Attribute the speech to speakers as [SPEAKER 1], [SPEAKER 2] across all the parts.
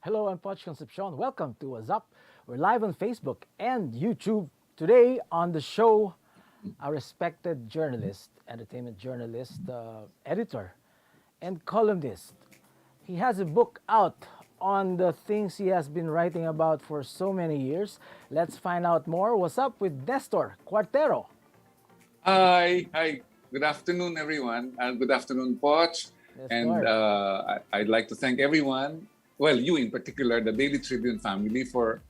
[SPEAKER 1] Hello, I'm Pocholo Concepcion. Welcome to Wazzup. We're live on Facebook and YouTube. Today on the show, a respected journalist, entertainment journalist, editor, and columnist. He has a book out on the things he has been writing about for so many years. Let's find out more. What's up with Nestor Cuartero?
[SPEAKER 2] Hi. Good afternoon, everyone. Good afternoon, Poch. And I'd like to thank everyone, well, you in particular, the Daily Tribune family, for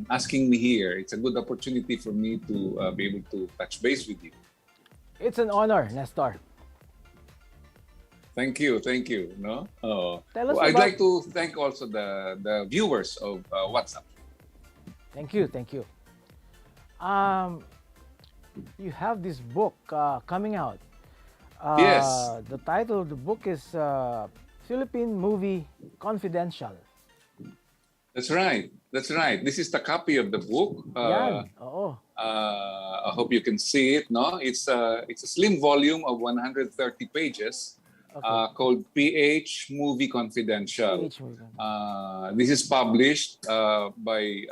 [SPEAKER 2] asking me here. It's a good opportunity for me to be able to touch base with you.
[SPEAKER 1] It's an honor, Nestor.
[SPEAKER 2] Thank you. No,
[SPEAKER 1] Tell us
[SPEAKER 2] I'd
[SPEAKER 1] about...
[SPEAKER 2] like to thank also the viewers of Wazzup.
[SPEAKER 1] Thank you. You have this book coming out.
[SPEAKER 2] Yes.
[SPEAKER 1] The title of the book is Philippine Movie Confidential.
[SPEAKER 2] That's right. This is the copy of the book.
[SPEAKER 1] Yan. Oo.
[SPEAKER 2] I hope you can see it. No, it's a slim volume of 130 pages.
[SPEAKER 1] Okay.
[SPEAKER 2] Called PH Movie Confidential.
[SPEAKER 1] PH Movie Confidential.
[SPEAKER 2] This is published by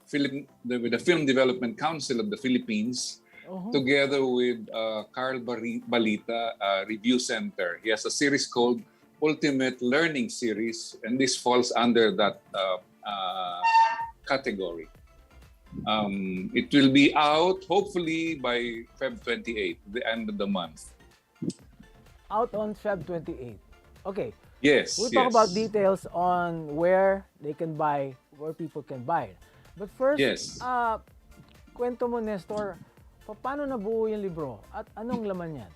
[SPEAKER 2] the Film Development Council of the Philippines, together with Carl Balita Review Center. He has a series called Ultimate Learning Series, and this falls under that category. It will be out hopefully by Feb 28, the end of the month.
[SPEAKER 1] Out on Feb 28. Okay.
[SPEAKER 2] Yes.
[SPEAKER 1] We'll talk about details on where they can buy, where people can buy it. But first, kwento mo, Nestor, paano nabuo yung libro at anong laman yan?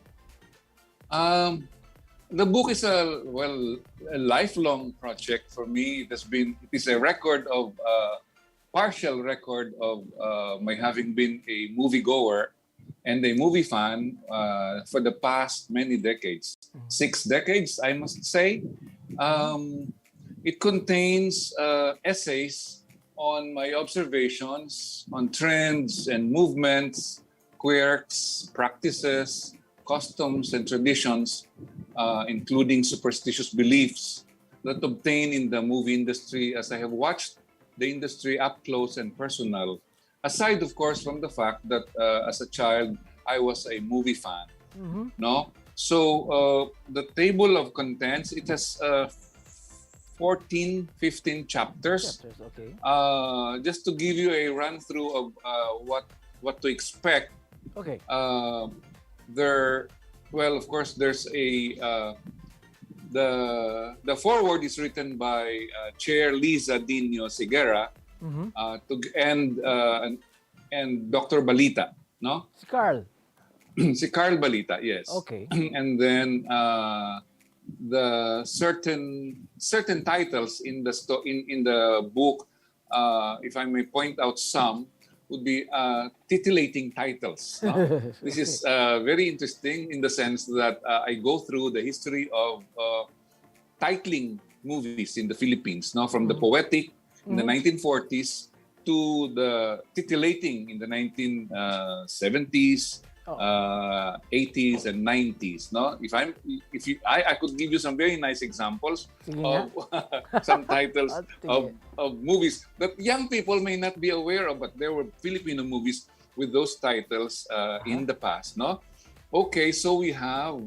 [SPEAKER 2] The book is a lifelong project for me. It is a record of partial record of my having been a moviegoer and a movie fan for the past many decades. 6 decades, I must say. It contains essays on my observations on trends and movements, quirks, practices, customs and traditions, including superstitious beliefs that obtain in the movie industry as I have watched the industry up close and personal. Aside, of course, from the fact that as a child, I was a movie fan. No? So the table of contents, it has 14, 15 chapters.
[SPEAKER 1] Okay.
[SPEAKER 2] Just to give you a run-through of what to expect.
[SPEAKER 1] Okay.
[SPEAKER 2] Of course, there's the foreword is written by Chair Liza Dino Sigera, and Dr. Balita, no?
[SPEAKER 1] Si Carl.
[SPEAKER 2] Si Carl Balita, yes.
[SPEAKER 1] Okay.
[SPEAKER 2] And then the certain titles in the book, if I may point out some, would be titillating titles. No? This is very interesting in the sense that I go through the history of titling movies in the Philippines, no? From the poetic in the 1940s to the titillating in the 1970s, 80s and 90s. No, I could give you some very nice examples of some titles of movies that young people may not be aware of, but there were Filipino movies with those titles in the past. No, okay, so we have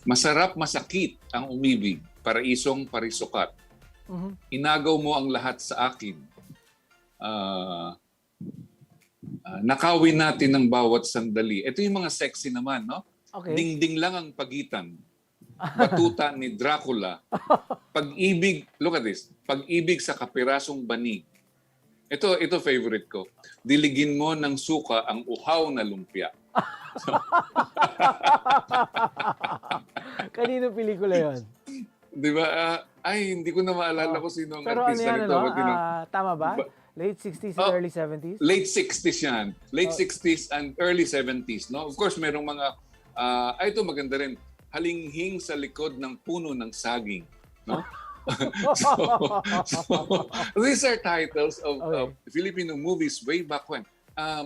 [SPEAKER 2] Masarap Masakit ang Umibig, Paraisong Parisukat. Inagaw mo ang lahat sa akin. Nakawin natin ng bawat sandali. Ito yung mga sexy naman, no?
[SPEAKER 1] Okay.
[SPEAKER 2] Dingding lang ang pagitan. Batuta ni Dracula. Pag-ibig, look at this. Pag-ibig sa kapirasong banig. Ito favorite ko. Diligin mo ng suka ang uhaw na lumpia.
[SPEAKER 1] Kanino pelikula yun?
[SPEAKER 2] Di ba? Hindi ko na maalala ko sino ang
[SPEAKER 1] pero
[SPEAKER 2] artista
[SPEAKER 1] ano
[SPEAKER 2] nito.
[SPEAKER 1] tama ba? Late 60s and early 70s?
[SPEAKER 2] Late 60s yan. Late 60s and early 70s. No? Of course, merong mga... ito maganda rin. Halinghing sa likod ng puno ng saging. No? so these are titles of Filipino movies way back when.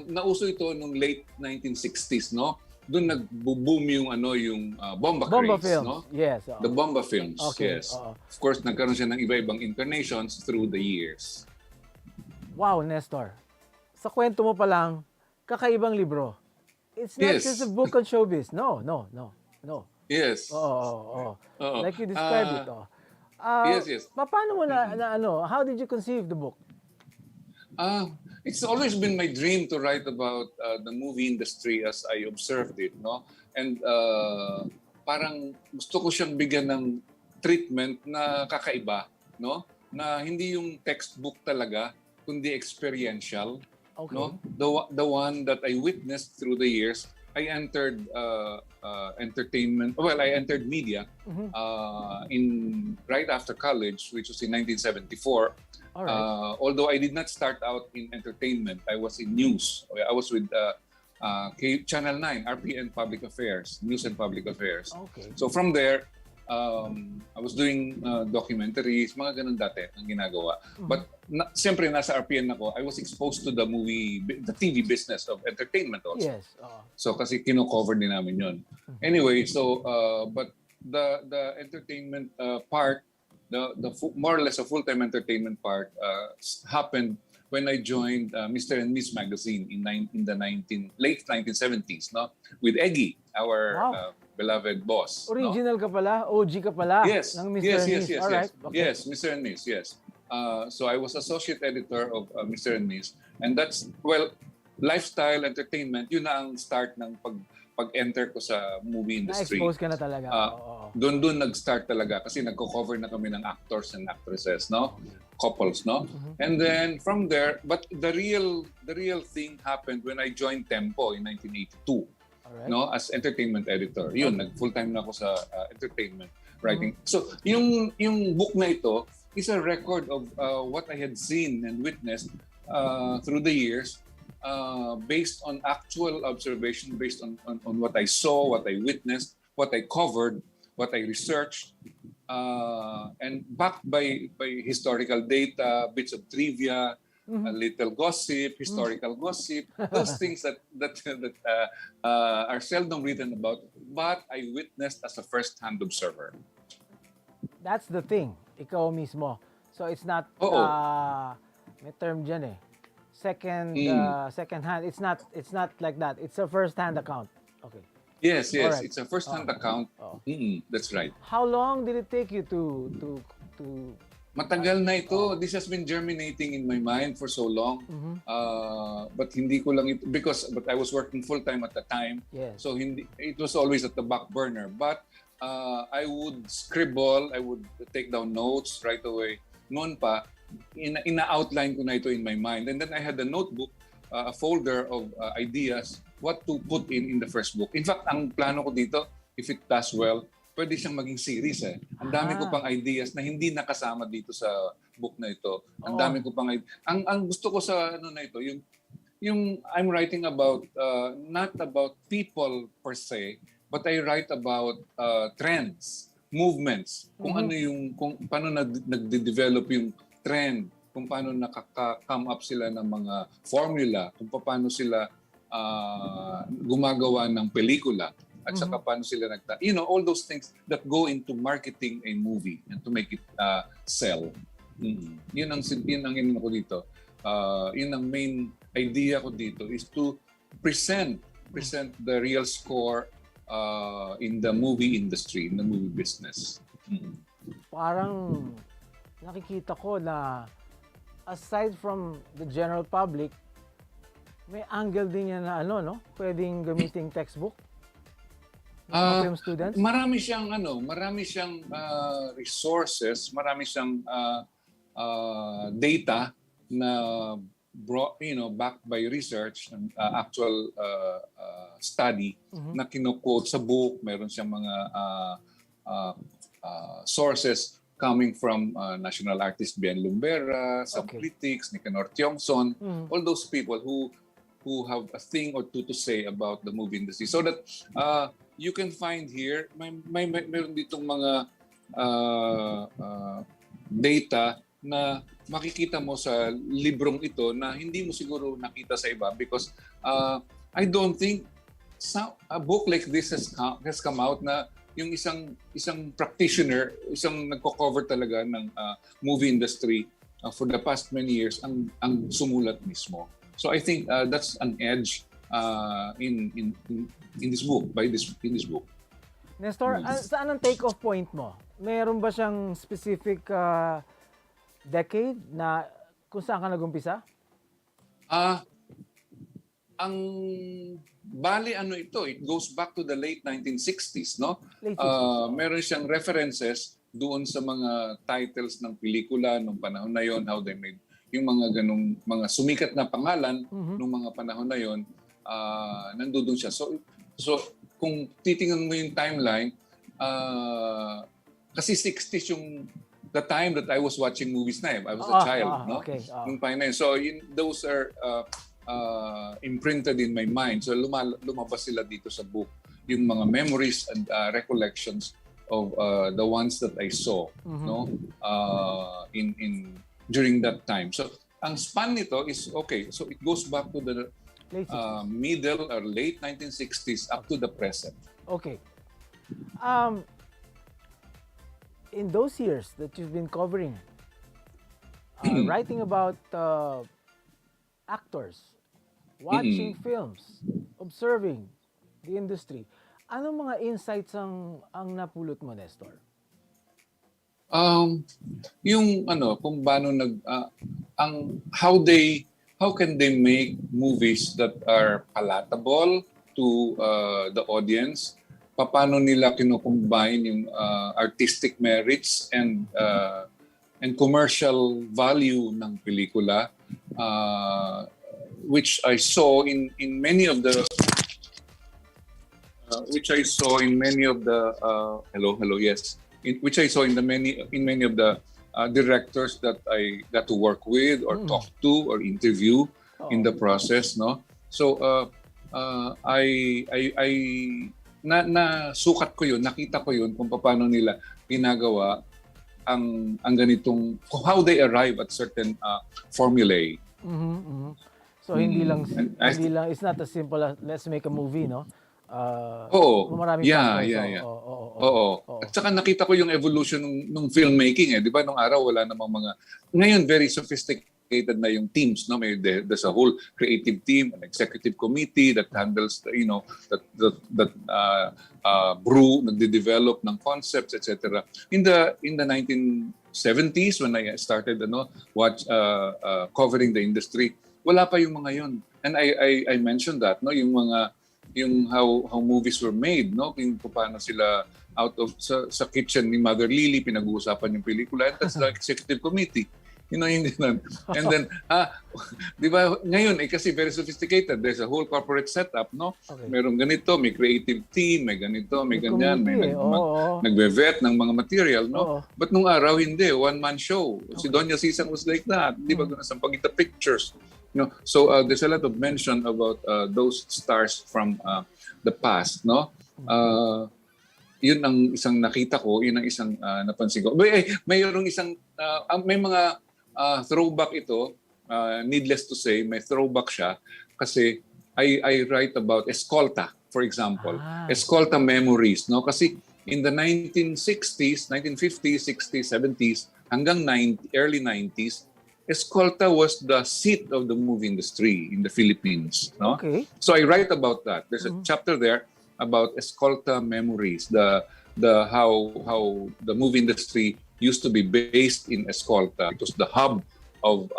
[SPEAKER 2] nauso ito nung late 1960s, no? Doon nag-boom yung bomba
[SPEAKER 1] Bomba
[SPEAKER 2] craze,
[SPEAKER 1] films.
[SPEAKER 2] no?
[SPEAKER 1] Yes.
[SPEAKER 2] The bomba films,
[SPEAKER 1] Okay.
[SPEAKER 2] yes. Of course, nagkaroon siya ng iba-ibang incarnations through the years.
[SPEAKER 1] Wow, Nestor. Sa kwento mo pa lang, kakaibang libro. It's not
[SPEAKER 2] Yes.
[SPEAKER 1] just a book on showbiz. No.
[SPEAKER 2] Yes.
[SPEAKER 1] Oo.
[SPEAKER 2] Oo.
[SPEAKER 1] Like you described it.
[SPEAKER 2] Yes.
[SPEAKER 1] Paano mo how did you conceive the book?
[SPEAKER 2] It's always been my dream to write about the movie industry as I observed it, no? And parang gusto ko siyang bigyan ng treatment na kakaiba, no? Na hindi yung textbook talaga, kundi experiential,
[SPEAKER 1] Okay.
[SPEAKER 2] no? The one that I witnessed through the years. I entered entertainment. Well, I entered media in right after college, which was in 1974.
[SPEAKER 1] All right.
[SPEAKER 2] Although I did not start out in entertainment, I was in news. I was with Channel 9, RPN Public Affairs, News and Public Affairs.
[SPEAKER 1] Okay.
[SPEAKER 2] So from there, I was doing documentaries, mga ganun dati ang ginagawa. But siyempre nasa RPN ako, I was exposed to the TV business of entertainment also.
[SPEAKER 1] Yes.
[SPEAKER 2] So kasi kino-cover din namin yun. Anyway, so but the entertainment part, more or less a full-time entertainment part happened when I joined Mr. and Miss magazine in the late 1970s, no, with Eggy, our beloved boss.
[SPEAKER 1] Original ka pala, OG ka pala
[SPEAKER 2] Yes,
[SPEAKER 1] ng Mr.
[SPEAKER 2] yes,
[SPEAKER 1] and
[SPEAKER 2] yes,
[SPEAKER 1] Miss.
[SPEAKER 2] yes,
[SPEAKER 1] All right.
[SPEAKER 2] yes,
[SPEAKER 1] Okay.
[SPEAKER 2] yes, Mr. and Miss, yes. So I was associate editor of Mr. and Miss, and that's lifestyle entertainment. Yun na ang start ng pag-enter ko sa movie industry.
[SPEAKER 1] Na-expose ka na talaga.
[SPEAKER 2] Doon nag-start talaga kasi nagko-cover na kami ng actors and actresses, no? Couples, no? And then from there, but the real thing happened when I joined Tempo in 1982.
[SPEAKER 1] Alright.
[SPEAKER 2] No, as entertainment editor. Yun, nag-full-time na ako sa entertainment writing. So, yung book na ito is a record of what I had seen and witnessed through the years, based on actual observation, based on what I saw, what I witnessed, what I covered, what I researched, and backed by historical data, bits of trivia, a little gossip, historical gossip, those things that are seldom written about, but I witnessed as a first-hand observer.
[SPEAKER 1] That's the thing. Ikaw mismo. So it's not, may term dyan eh. Second hand. It's not like that. It's a first-hand account. Okay.
[SPEAKER 2] Yes.
[SPEAKER 1] Alright.
[SPEAKER 2] It's a first-hand account. That's right.
[SPEAKER 1] How long did it take you to
[SPEAKER 2] Matagal na ito. This has been germinating in my mind for so long. But hindi ko lang ito, but I was working full-time at the time.
[SPEAKER 1] Yes.
[SPEAKER 2] So it was always at the back burner. But I would scribble, I would take down notes right away. Noon pa, ina-outline ko na ito in my mind. And then I had a notebook, a folder of ideas, what to put in the first book. In fact, ang plano ko dito, if it does well, pwede siyang maging series eh. Ang dami ko pang ideas na hindi nakasama dito sa book na ito. Ang dami ko pang ang gusto ko sa na ito, yung I'm writing about not about people per se, but I write about trends, movements, kung paano nagde-develop yung trend, kung paano nakaka-come up sila ng mga formula, kung paano sila gumagawa ng pelikula. At saka paano sila all those things that go into marketing a movie and to make it sell. Yun ang ko dito. Yun ang main idea ko dito is to present the real score in the movie industry, in the movie business.
[SPEAKER 1] Parang nakikita ko na aside from the general public, may angle din yan na pwedeng gamiting textbook. Film students?
[SPEAKER 2] Marami siyang resources, marami siyang data na backed by research and actual study na kino-quote sa book. Meron siyang mga sources coming from national artist Ben Lumbera, some critics, Nicanor Tiongson, all those people who have a thing or two to say about the movie industry. So that you can find here, meron ditong mga data na makikita mo sa librong ito na hindi mo siguro nakita sa iba because I don't think a book like this has come out na yung isang practitioner, isang nagko-cover talaga ng movie industry for the past many years ang sumulat mismo. So I think that's an edge in this book, in this book.
[SPEAKER 1] Nestor, saan ang take-off point mo? Meron ba siyang specific decade na kung saan ka nag-umpisa?
[SPEAKER 2] Ang bali ito, it goes back to the late 1960s, no?
[SPEAKER 1] Late 60s.
[SPEAKER 2] Meron siyang references doon sa mga titles ng pelikula nung panahon na yon, how they made yung mga ganung mga sumikat na pangalan nung mga panahon na yon, nandoon siya. So kung titingnan mo yung timeline, kasi 60s yung the time that I was watching movies na I was a child, no?
[SPEAKER 1] Okay.
[SPEAKER 2] Nung time na yun. So those are imprinted in my mind. So lumabas sila dito sa book, yung mga memories and recollections of the ones that I saw, no? In during that time. So ang span nito is okay. So it goes back to the middle or late 1960s up to the present.
[SPEAKER 1] Okay. In those years that you've been covering, writing about actors, watching films, observing the industry, anong mga insights ang napulot mo, Nestor?
[SPEAKER 2] Yung kung paano how can they make movies that are palatable to the audience? Paano nila kino-combine yung artistic merits and commercial value ng pelikula, which I saw in many of the which I saw in many of the which I saw in many of the directors that I got to work with or talk to or interview in the process, no? So sukat ko yun, nakita ko yun kung paano nila ginagawa ang ganitong, how they arrive at certain formulae.
[SPEAKER 1] So hindi lang it's not as simple as let's make a movie, no? Maraming factors.
[SPEAKER 2] Oo. At saka nakita ko yung evolution ng filmmaking, di ba? Nung araw wala namang ngayon very sophisticated na yung teams, no? There's a whole creative team, an executive committee that handles that brew, nagde-develop ng concepts, etc. In the 1970s when I started covering the industry, wala pa yung mga yun. And I mentioned that, no, yung how movies were made, no, kung paano sila out of sa kitchen ni Mother Lily pinag-uusapan yung pelikula, and that's the executive committee. Hindi na. And then, di ba, ngayon, kasi very sophisticated. There's a whole corporate setup, no? Okay. Merong ganito, may creative team, may ganito, may ganyan, may nagbe-vet ng mga material, no? But nung araw, hindi. One-man show. Si Doña Sisang was like that. Di ba, sa pagkita pictures. So, there's a lot of mention about those stars from the past, no? Yun ang isang nakita ko, yun ang isang napansin ko. Mayroong isang, may mga throwback ito, needless to say, may throwback siya kasi I write about escalta, for example. Escalta memories, no? Kasi in the 1960s, 1950s, 60s, 70s, hanggang early 90s, escalta was the seat of the movie industry in the Philippines, no?
[SPEAKER 1] Okay.
[SPEAKER 2] So I write about that. There's a chapter there about escalta memories, the how the movie industry used to be based in Escolta. It was the hub of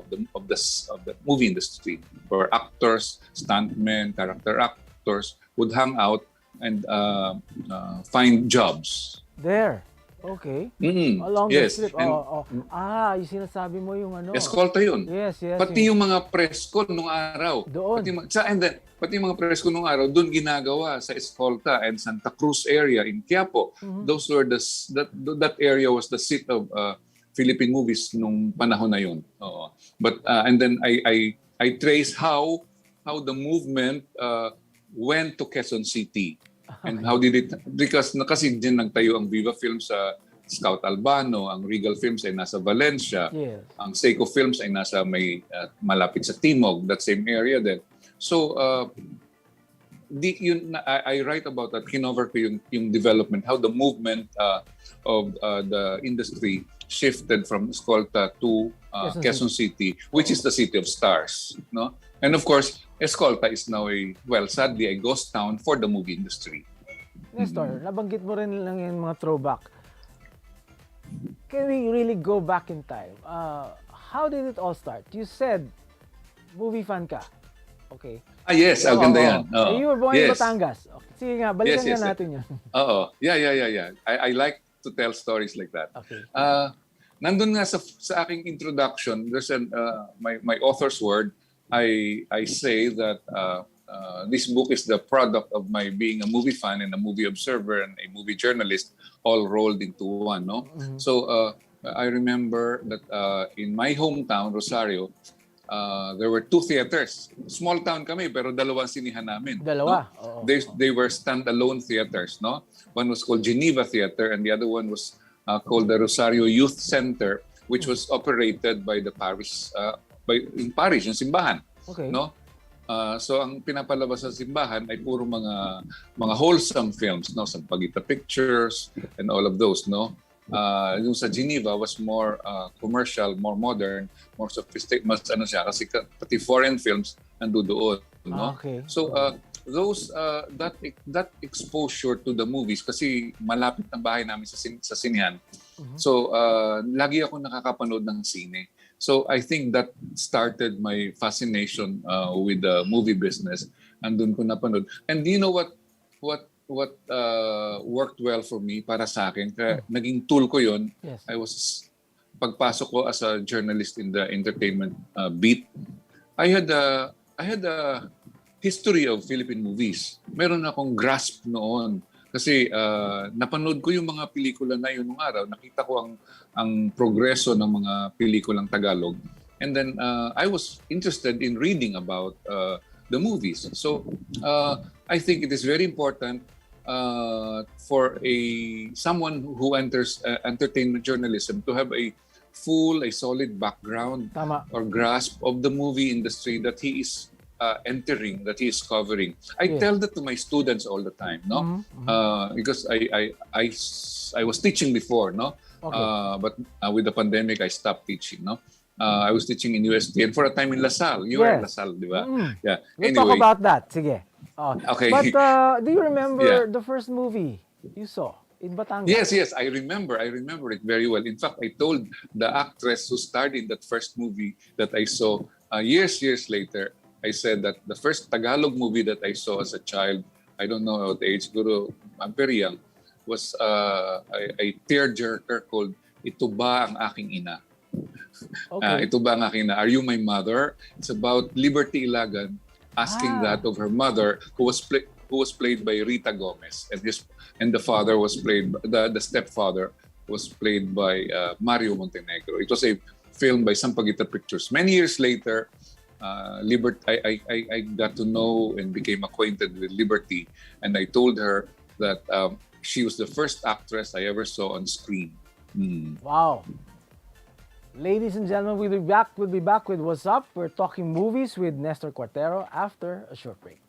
[SPEAKER 2] the movie industry, where actors, stuntmen, character actors would hang out and find jobs.
[SPEAKER 1] There. Okay. Along the strip. Yung sinasabi mo yung
[SPEAKER 2] Escolta yun.
[SPEAKER 1] Yes.
[SPEAKER 2] Pati yung mga presko nung araw.
[SPEAKER 1] Doon.
[SPEAKER 2] Pati yung mga presko nung araw, doon ginagawa sa Escolta and Santa Cruz area in Quiapo. Those were that area was the seat of Philippine movies nung panahon na yun. But and then I trace how the movement went to Quezon City. And how did it, kasi din nagtayo ang Viva Film sa Scout Albano, ang Regal Films ay nasa Valencia,
[SPEAKER 1] Yes.
[SPEAKER 2] ang Seiko Films ay nasa malapit sa Timog, that same area din. So, I write about that, kinover ko yung development, how the movement of the industry shifted from Escolta to Quezon City, which is the city of stars. No? And of course, Escolta is now sadly a ghost town for the movie industry.
[SPEAKER 1] Nestor, nabanggit mo rin lang yung mga throwback. Can we really go back in time? How did it all start? You said movie fan ka. Okay.
[SPEAKER 2] Yes, ganda yan.
[SPEAKER 1] You were born in Batangas. Okay. Sige nga, balikan nga natin yun.
[SPEAKER 2] Oo. Yeah. I like to tell stories like that.
[SPEAKER 1] Okay.
[SPEAKER 2] Nandun nga sa aking introduction, there's my author's word. I say that this book is the product of my being a movie fan and a movie observer and a movie journalist all rolled into one. No? Mm-hmm. So I remember that in my hometown, Rosario, there were 2 theaters. Small town kami, pero dalawang sinihan namin.
[SPEAKER 1] Dalawa?
[SPEAKER 2] No? They were standalone theaters. No? One was called Geneva Theater and the other one was called the Rosario Youth Center, which was operated by the parish, in parish, yung simbahan.
[SPEAKER 1] Okay.
[SPEAKER 2] No? So ang pinapalabas sa simbahan ay puro mga wholesome films, no? Sampaguita Pictures and all of those, no? Yung sa Geneva was more commercial, more modern, more sophisticated, mas ano siya kasi pati foreign films nandoon, no?
[SPEAKER 1] Okay.
[SPEAKER 2] So those that exposure to the movies kasi malapit ng bahay namin sa sinehan. Mm-hmm. So lagi ako nakakapanood ng sine. So I think that started my fascination with the movie business. Andun ko napanood. And you know what worked well for me para sa akin? Kaya naging tool ko yon.
[SPEAKER 1] Yes.
[SPEAKER 2] Pagpasok ko as a journalist in the entertainment beat, I had a history of Philippine movies. Meron akong grasp noon. Kasi napanood ko yung mga pelikula na yun nung araw. Nakita ko ang progreso ng mga pelikulang Tagalog. And then I was interested in reading about the movies. So I think it is very important for someone who enters entertainment journalism to have a solid background or grasp of the movie industry that he is entering, that he is covering. I tell that to my students all the time, no? Mm-hmm. Because I was teaching before, no? Okay. But with the pandemic, I stopped teaching, no? I was teaching in UST and for a time in LaSalle. You were in LaSalle, di ba? Yeah.
[SPEAKER 1] We'll talk about that. Sige.
[SPEAKER 2] Okay.
[SPEAKER 1] But do you remember the first movie you saw in Batangas?
[SPEAKER 2] Yes. I remember it very well. In fact, I told the actress who starred in that first movie that I saw years later, I said that the first Tagalog movie that I saw as a child, I don't know what age, guru, I'm very young, was a tearjerker called Ito Ba Ang Aking Ina? Okay. Ito Ba Ang Aking Ina? Are You My Mother? It's about Liberty Ilagan asking that of her mother, who was played by Rita Gomez, and the father was played, the stepfather was played by Mario Montenegro. It was a film by Sampaguita Pictures. Many years later, I got to know and became acquainted with Liberty, and I told her that she was the first actress I ever saw on screen.
[SPEAKER 1] Wow. Ladies and gentlemen, we'll be back with Wazzup. We're talking movies with Nestor Cuartero after a short break.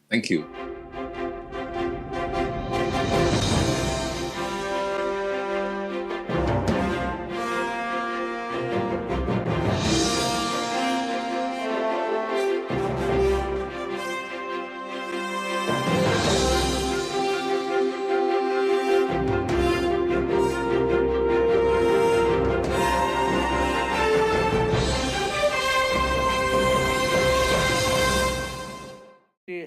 [SPEAKER 2] Thank you.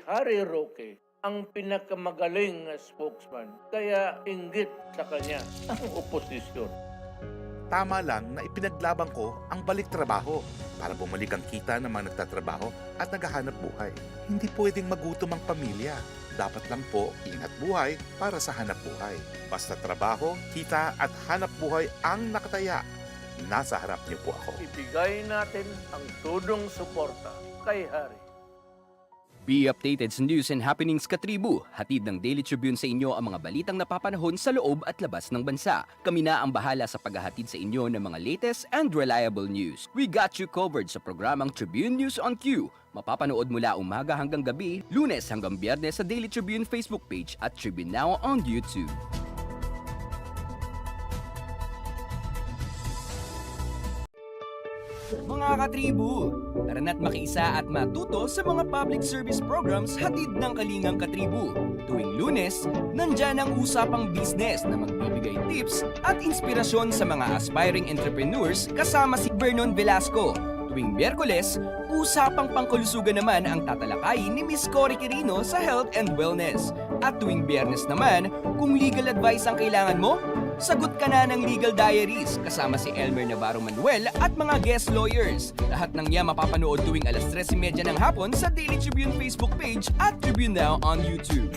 [SPEAKER 3] Harry Roque ang pinakamagaling na spokesman, kaya inggit sa kanya ang oposisyon.
[SPEAKER 4] Tama lang na ipinaglaban ko ang balik trabaho para bumalik ang kita ng mga nagtatrabaho at naghahanap buhay. Hindi pwedeng magutom ang pamilya. Dapat lang po ingat buhay para sa hanap buhay. Basta trabaho, kita at hanap buhay ang nakataya. Nasa harap niyo po ako.
[SPEAKER 3] Ibigay natin ang tudong suporta kay Harry.
[SPEAKER 5] Be updated sa news and happenings katribu. Hatid ng Daily Tribune sa inyo ang mga balitang napapanahon sa loob at labas ng bansa. Kami na ang bahala sa paghahatid sa inyo ng mga latest and reliable news. We got you covered sa programang Tribune News on Q. Mapapanood mula umaga hanggang gabi, Lunes hanggang Biyernes sa Daily Tribune Facebook page at Tribune Now on YouTube. Mga katribu, tara na't makiisa at matuto sa mga public service programs hatid ng Kalingang Katribu. Tuwing Lunes, nandyan ang usapang business na magbibigay tips at inspirasyon sa mga aspiring entrepreneurs kasama si Vernon Velasco. Tuwing Miyerkules, usapang pangkalusugan naman ang tatalakayin ni Miss Cory Quirino sa Health and Wellness. At tuwing Biyernes naman, kung legal advice ang kailangan mo, sagot ka na ng Legal Diaries kasama si Elmer Navarro Manuel at mga guest lawyers. Lahat ng yan mapapanood tuwing alas 3:30 ng hapon sa Daily Tribune Facebook page at Tribune Now on YouTube.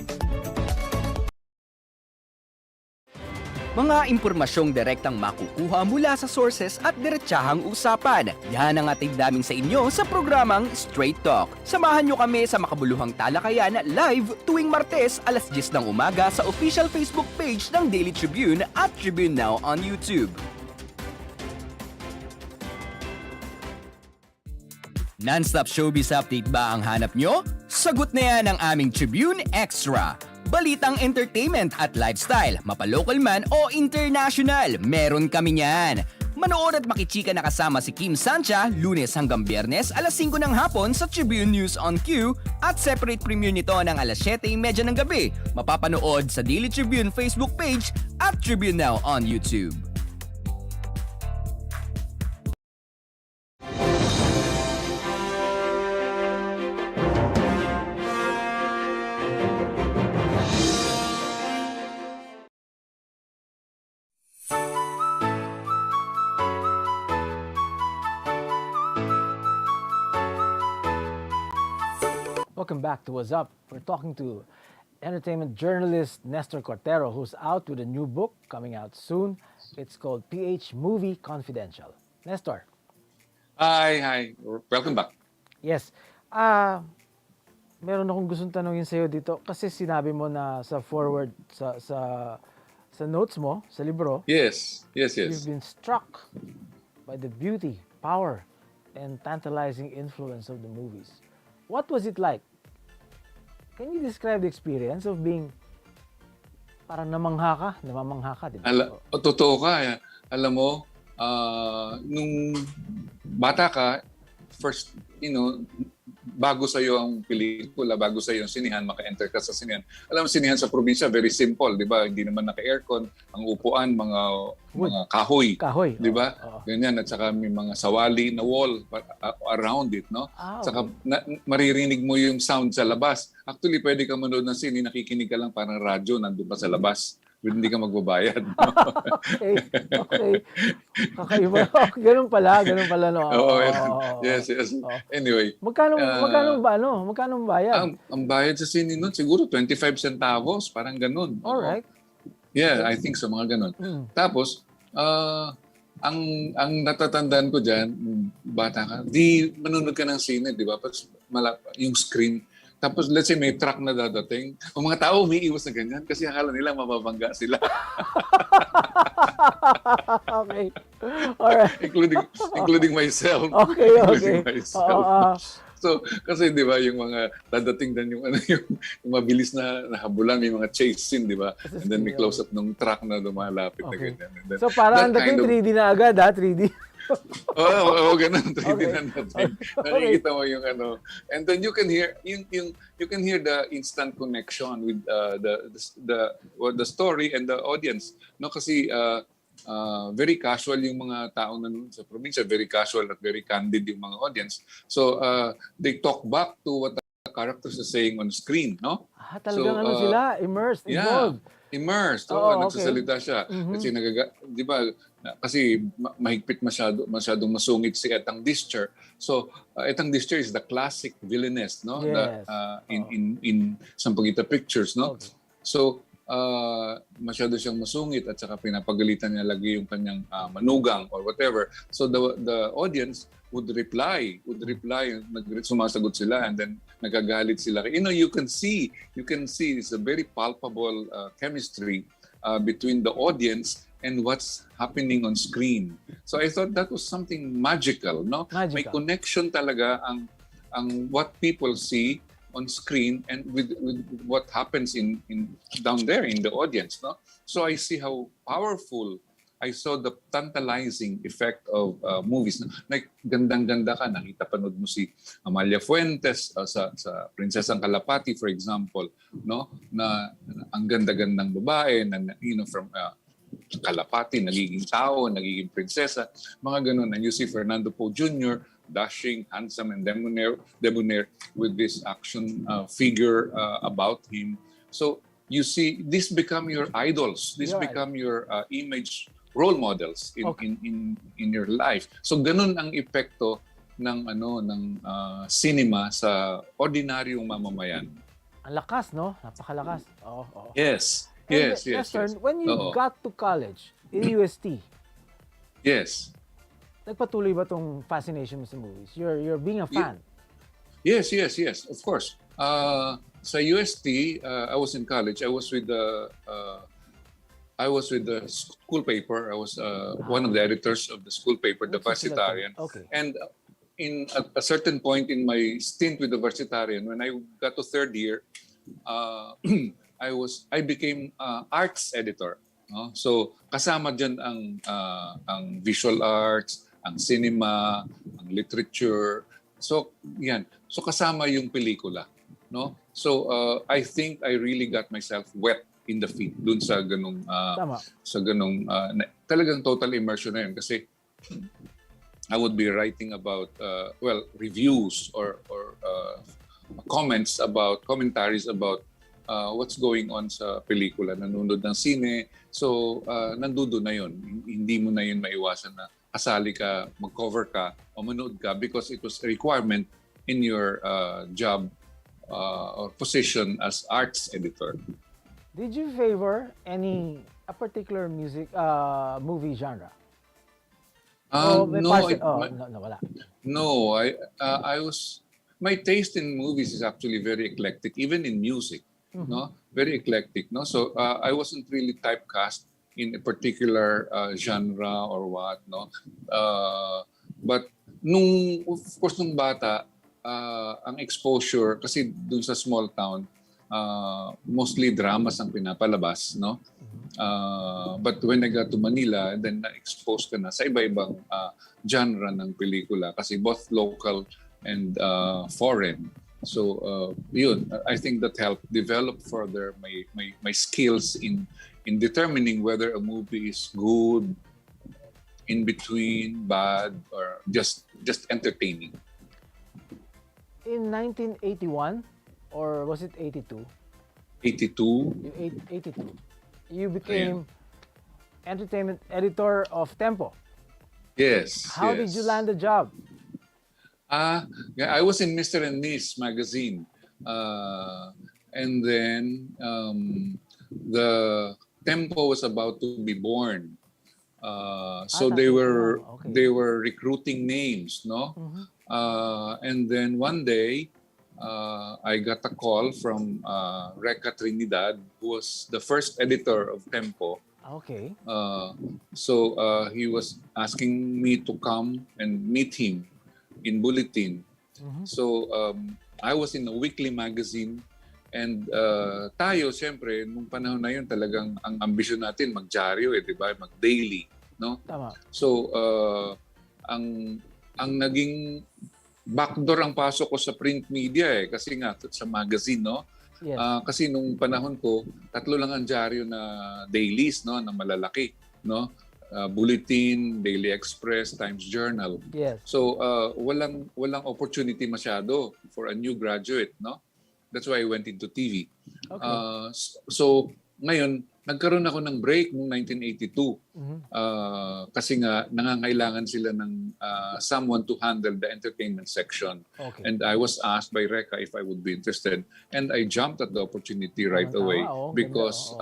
[SPEAKER 5] Mga impormasyong direktang makukuha mula sa sources at diretsahang usapan. Yan ang ating damin sa inyo sa programang Straight Talk. Samahan nyo kami sa makabuluhang talakayan live tuwing Martes alas 10 ng umaga sa official Facebook page ng Daily Tribune at Tribune Now on YouTube. Non-stop showbiz update ba ang hanap nyo? Sagot na yan ang aming Tribune Extra. Balitang entertainment at lifestyle, mapa-local man o international, meron kami niyan. Manood at makichika na kasama si Kim Sancha, Lunes hanggang Biyernes, alas 5 ng hapon sa Tribune News on Q at separate premiere nito ng alas 7:30 ng gabi. Mapapanood sa Daily Tribune Facebook page at Tribune Now on YouTube.
[SPEAKER 1] Welcome back to Wazzup. We're talking to entertainment journalist Nestor Cuartero, who's out with a new book coming out soon. It's called PH Movie Confidential. Nestor.
[SPEAKER 2] Hi. Welcome back.
[SPEAKER 1] Yes. Meron akong gustong tanungin sa'yo dito kasi sinabi mo na sa forward sa notes mo, sa libro,
[SPEAKER 2] Yes.
[SPEAKER 1] you've been struck by the beauty, power, and tantalizing influence of the movies. What was it like? Can you describe the experience of being parang namamangha ka, di ba?
[SPEAKER 2] Totoo ka. Alam mo, nung bata ka, first, bago sa iyo ang pelikula, bago sa iyo ang sinihan, maka-enter ka sa sinihan. Alam mo, sinihan sa probinsya, very simple, di ba? Hindi naman naka-aircon, ang upuan, mga kahoy.
[SPEAKER 1] Kahoy.
[SPEAKER 2] Di ba?
[SPEAKER 1] Oo.
[SPEAKER 2] Ganyan, at saka may mga sawali na wall around it, no?
[SPEAKER 1] Okay.
[SPEAKER 2] Saka maririnig mo yung sound sa labas. Actually, pwede ka manood ng sine, nakikinig ka lang parang radyo, nandun pa sa labas. Hindi ka magbabayad.
[SPEAKER 1] Okay. Kakaiba. Ganun pala, no?
[SPEAKER 2] Yes. Anyway.
[SPEAKER 1] Magkano ang bayad?
[SPEAKER 2] Ang bayad sa sine nun, siguro 25 centavos, parang ganun.
[SPEAKER 1] Alright.
[SPEAKER 2] Yeah, I think so, mga ganun. Tapos, ang natatandaan ko dyan, bata ka, di manunod ka ng sine, di ba? Yung screen. Tapos, let's say, may truck na dadating. Ang mga tao umiiwas na ganyan kasi akala nila mababangga sila.
[SPEAKER 1] Okay. Alright.
[SPEAKER 2] including myself.
[SPEAKER 1] Okay.
[SPEAKER 2] Including myself. So, kasi di ba, yung mga dadating din yung mabilis na habulan, may mga chase scene, di ba? And then may close-up ng truck na lumalapit na ganyan. And then,
[SPEAKER 1] So, parang ang dating 3D na agad, 3D.
[SPEAKER 2] Oo, ganun. 3D na natin. Nakikita mo yung and then you can hear the instant connection with the story and the audience. No, kasi very casual yung mga tao na sa probinsya, very casual at very candid yung mga audience. So they talk back to what the characters are saying on screen, no?
[SPEAKER 1] Talagang sila, immersed, involved.
[SPEAKER 2] Immersed. Nagsasalita siya. Kasi di ba, kasi mahigpit masyadong masungit si Etang Discher. So, Etang Discher is the classic villainess, no?
[SPEAKER 1] Yes.
[SPEAKER 2] In Sampaguita Pictures, no?
[SPEAKER 1] Okay.
[SPEAKER 2] So, masyado siyang masungit at saka pinapagalitan niya lagi yung kanyang manugang or whatever. So, the audience would reply, sumasagot sila, and then nagagalit sila. You can see it's a very palpable chemistry between the audience and what's happening on screen. So I thought that was something magical, no? May
[SPEAKER 1] Magical.
[SPEAKER 2] connection talaga ang what people see on screen and with what happens in down there in the audience, no? So I see how powerful. I saw the tantalizing effect of movies. Like, gandang-ganda ka, nakita panood mo si Amalia Fuentes sa Prinsesang Kalapati, for example, no? Na ang ganda-gandang babae, na, from Kalapati, nagiging tao, nagiging prinsesa, mga ganun. And you see Fernando Poe Jr., dashing, handsome, and debonair with this action figure about him. So, you see, this become your idols. This become your image role models in your life. So ganun ang epekto ng cinema sa ordinaryong mamamayan.
[SPEAKER 1] Ang lakas, no? Napakalakas. Oo.
[SPEAKER 2] Yes.
[SPEAKER 1] And
[SPEAKER 2] Yes.
[SPEAKER 1] Nestor, when you got to college in UST,
[SPEAKER 2] Yes.
[SPEAKER 1] nagpatuloy ba tong fascination mo sa movies? You're being a fan.
[SPEAKER 2] Yes. Of course. Sa UST, I was in college. I was with the school paper. I was one of the editors of the school paper, the Varsitarian.
[SPEAKER 1] Okay.
[SPEAKER 2] And in a certain point in my stint with the Varsitarian, when I got to third year, I became arts editor. No? So kasama dyan ang visual arts, ang cinema, ang literature. So yan. So kasama yung pelikula. No? So I think I really got myself wet in the feet dun sa ganung talagang total immersion na yun kasi I would be writing about reviews or commentaries about what's going on sa pelikula, nanonood ng sine. So nandoon na yun, hindi mo na yun maiwasan na kasali ka, mag-cover ka o manood ka because it was a requirement in your job or position as arts editor.
[SPEAKER 1] Did you favor a particular movie genre?
[SPEAKER 2] No,
[SPEAKER 1] wala.
[SPEAKER 2] No, I was. My taste in movies is actually very eclectic, even in music. No, very eclectic. No, so I wasn't really typecast in a particular genre or what. No, but of course nung bata, ang exposure kasi dun sa small town. Mostly dramas ang pinapalabas, no? But when I got to Manila, then na-expose ka na sa iba-ibang genre ng pelikula kasi both local and foreign. So yun, I think that helped develop further my skills in determining whether a movie is good, in between, bad, or just entertaining.
[SPEAKER 1] In 1981, or was it 82?
[SPEAKER 2] 82.
[SPEAKER 1] 82. You became entertainment editor of Tempo.
[SPEAKER 2] Yes.
[SPEAKER 1] How did you land the job?
[SPEAKER 2] Yeah, I was in Mr. and Miss magazine. And then the Tempo was about to be born. So they were recruiting names, no? And then one day, I got a call from Reca Trinidad, who was the first editor of Tempo.
[SPEAKER 1] Okay.
[SPEAKER 2] So he was asking me to come and meet him in Bulletin. So I was in a weekly magazine and tayo, siyempre, nung panahon na yun talagang ang ambisyon natin mag-dyaryo, di ba? Mag-daily, no?
[SPEAKER 1] Tama.
[SPEAKER 2] So ang naging backdoor ang pasok ko sa print media kasi nga sa magazine, no?
[SPEAKER 1] Yes.
[SPEAKER 2] Kasi nung panahon ko, 3 lang ang dyaryo na dailies, no, na malalaki, no? Bulletin, Daily Express, Times Journal.
[SPEAKER 1] Yes.
[SPEAKER 2] So walang opportunity masyado for a new graduate, no? That's why I went into TV.
[SPEAKER 1] Okay.
[SPEAKER 2] So ngayon, nagkaroon ako ng break noong 1982 kasi nga nangangailangan sila ng someone to handle the entertainment section.
[SPEAKER 1] Okay.
[SPEAKER 2] And I was asked by Reca if I would be interested. And I jumped at the opportunity right away because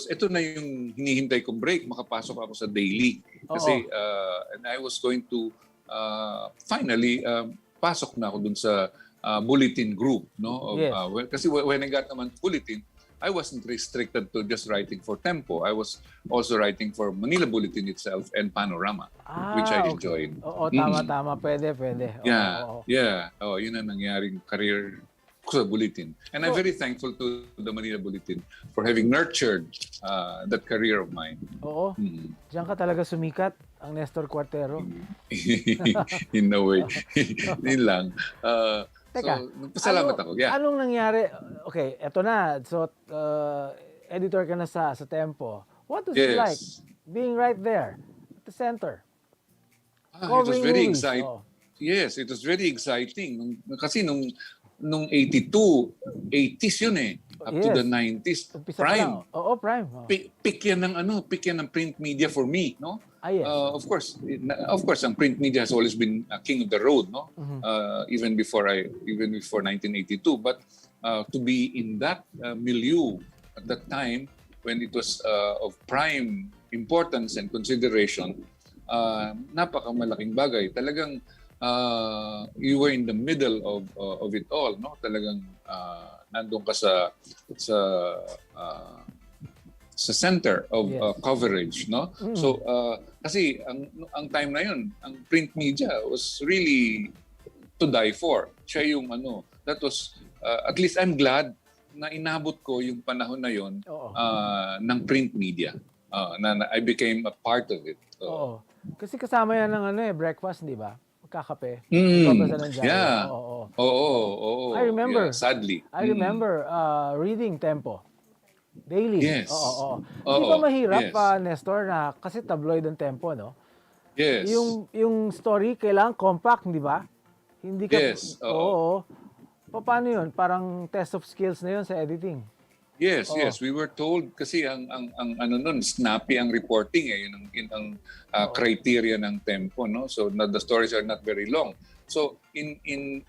[SPEAKER 2] ito na yung hinihintay kong break, makapasok ako sa daily. Kasi and I was going to finally pasok na ako dun sa bulletin group, no?
[SPEAKER 1] Yes.
[SPEAKER 2] Kasi when I got naman bulletin, I wasn't restricted to just writing for Tempo. I was also writing for Manila Bulletin itself and Panorama, which I
[SPEAKER 1] Okay.
[SPEAKER 2] enjoyed.
[SPEAKER 1] Oo, tama. Pwede. Oo,
[SPEAKER 2] Yeah,
[SPEAKER 1] oo.
[SPEAKER 2] yeah. Oh, yun ang nangyaring career ko sa Bulletin. And I'm
[SPEAKER 1] So-
[SPEAKER 2] very thankful to the Manila Bulletin for having nurtured that career of mine.
[SPEAKER 1] Oo. Diyan ka talaga sumikat, ang Nestor Cuartero.
[SPEAKER 2] In a way. Yun lang.
[SPEAKER 1] Teka,
[SPEAKER 2] So, nagpasalamat ako. Yeah.
[SPEAKER 1] Anong nangyari? Okay, eto na. So, editor ka na sa Tempo. What was it
[SPEAKER 2] Yes.
[SPEAKER 1] like being right there at the center?
[SPEAKER 2] It was
[SPEAKER 1] Covering
[SPEAKER 2] very
[SPEAKER 1] movies.
[SPEAKER 2] exciting.
[SPEAKER 1] Oh.
[SPEAKER 2] Yes, it was very exciting. Kasi nung 82, 80s yun eh. Up to
[SPEAKER 1] Yes.
[SPEAKER 2] the 90s.
[SPEAKER 1] Umpisa pa
[SPEAKER 2] Prime.
[SPEAKER 1] lang. Oo, prime. Oh.
[SPEAKER 2] Pick yan ng print media for me, no?
[SPEAKER 1] Yes.
[SPEAKER 2] Of course, ang print media has always been king of the road, no? Even before 1982. But to be in that milieu at that time when it was of prime importance and consideration, napakamalaking bagay. Talagang you were in the middle of it all, no? Talagang nandun ka sa center of coverage, no? So kasi ang time na yun, ang print media was really to die for. Siya yung that was at least I'm glad na inabot ko yung panahon na yun ng print media. Na I became a part of it.
[SPEAKER 1] Oo. Kasi kasama yan ng breakfast, di ba? Magkakape. Magbabasa ng diaryo.
[SPEAKER 2] Yeah.
[SPEAKER 1] I remember.
[SPEAKER 2] Yeah, sadly.
[SPEAKER 1] I remember reading Tempo. Daily.
[SPEAKER 2] Yes.
[SPEAKER 1] Oo. Di ba mahirap,
[SPEAKER 2] yes.
[SPEAKER 1] Nestor, na kasi tabloid ang Tempo, no?
[SPEAKER 2] Yes.
[SPEAKER 1] Yung story, kailangan compact, di ba? Hindi ka...
[SPEAKER 2] Yes.
[SPEAKER 1] Oo. Paano yun? Parang test of skills na yun sa editing.
[SPEAKER 2] Yes, yes. We were told kasi ang nun, snappy ang reporting eh. Yun ang criteria ng Tempo, no? So the stories are not very long. So in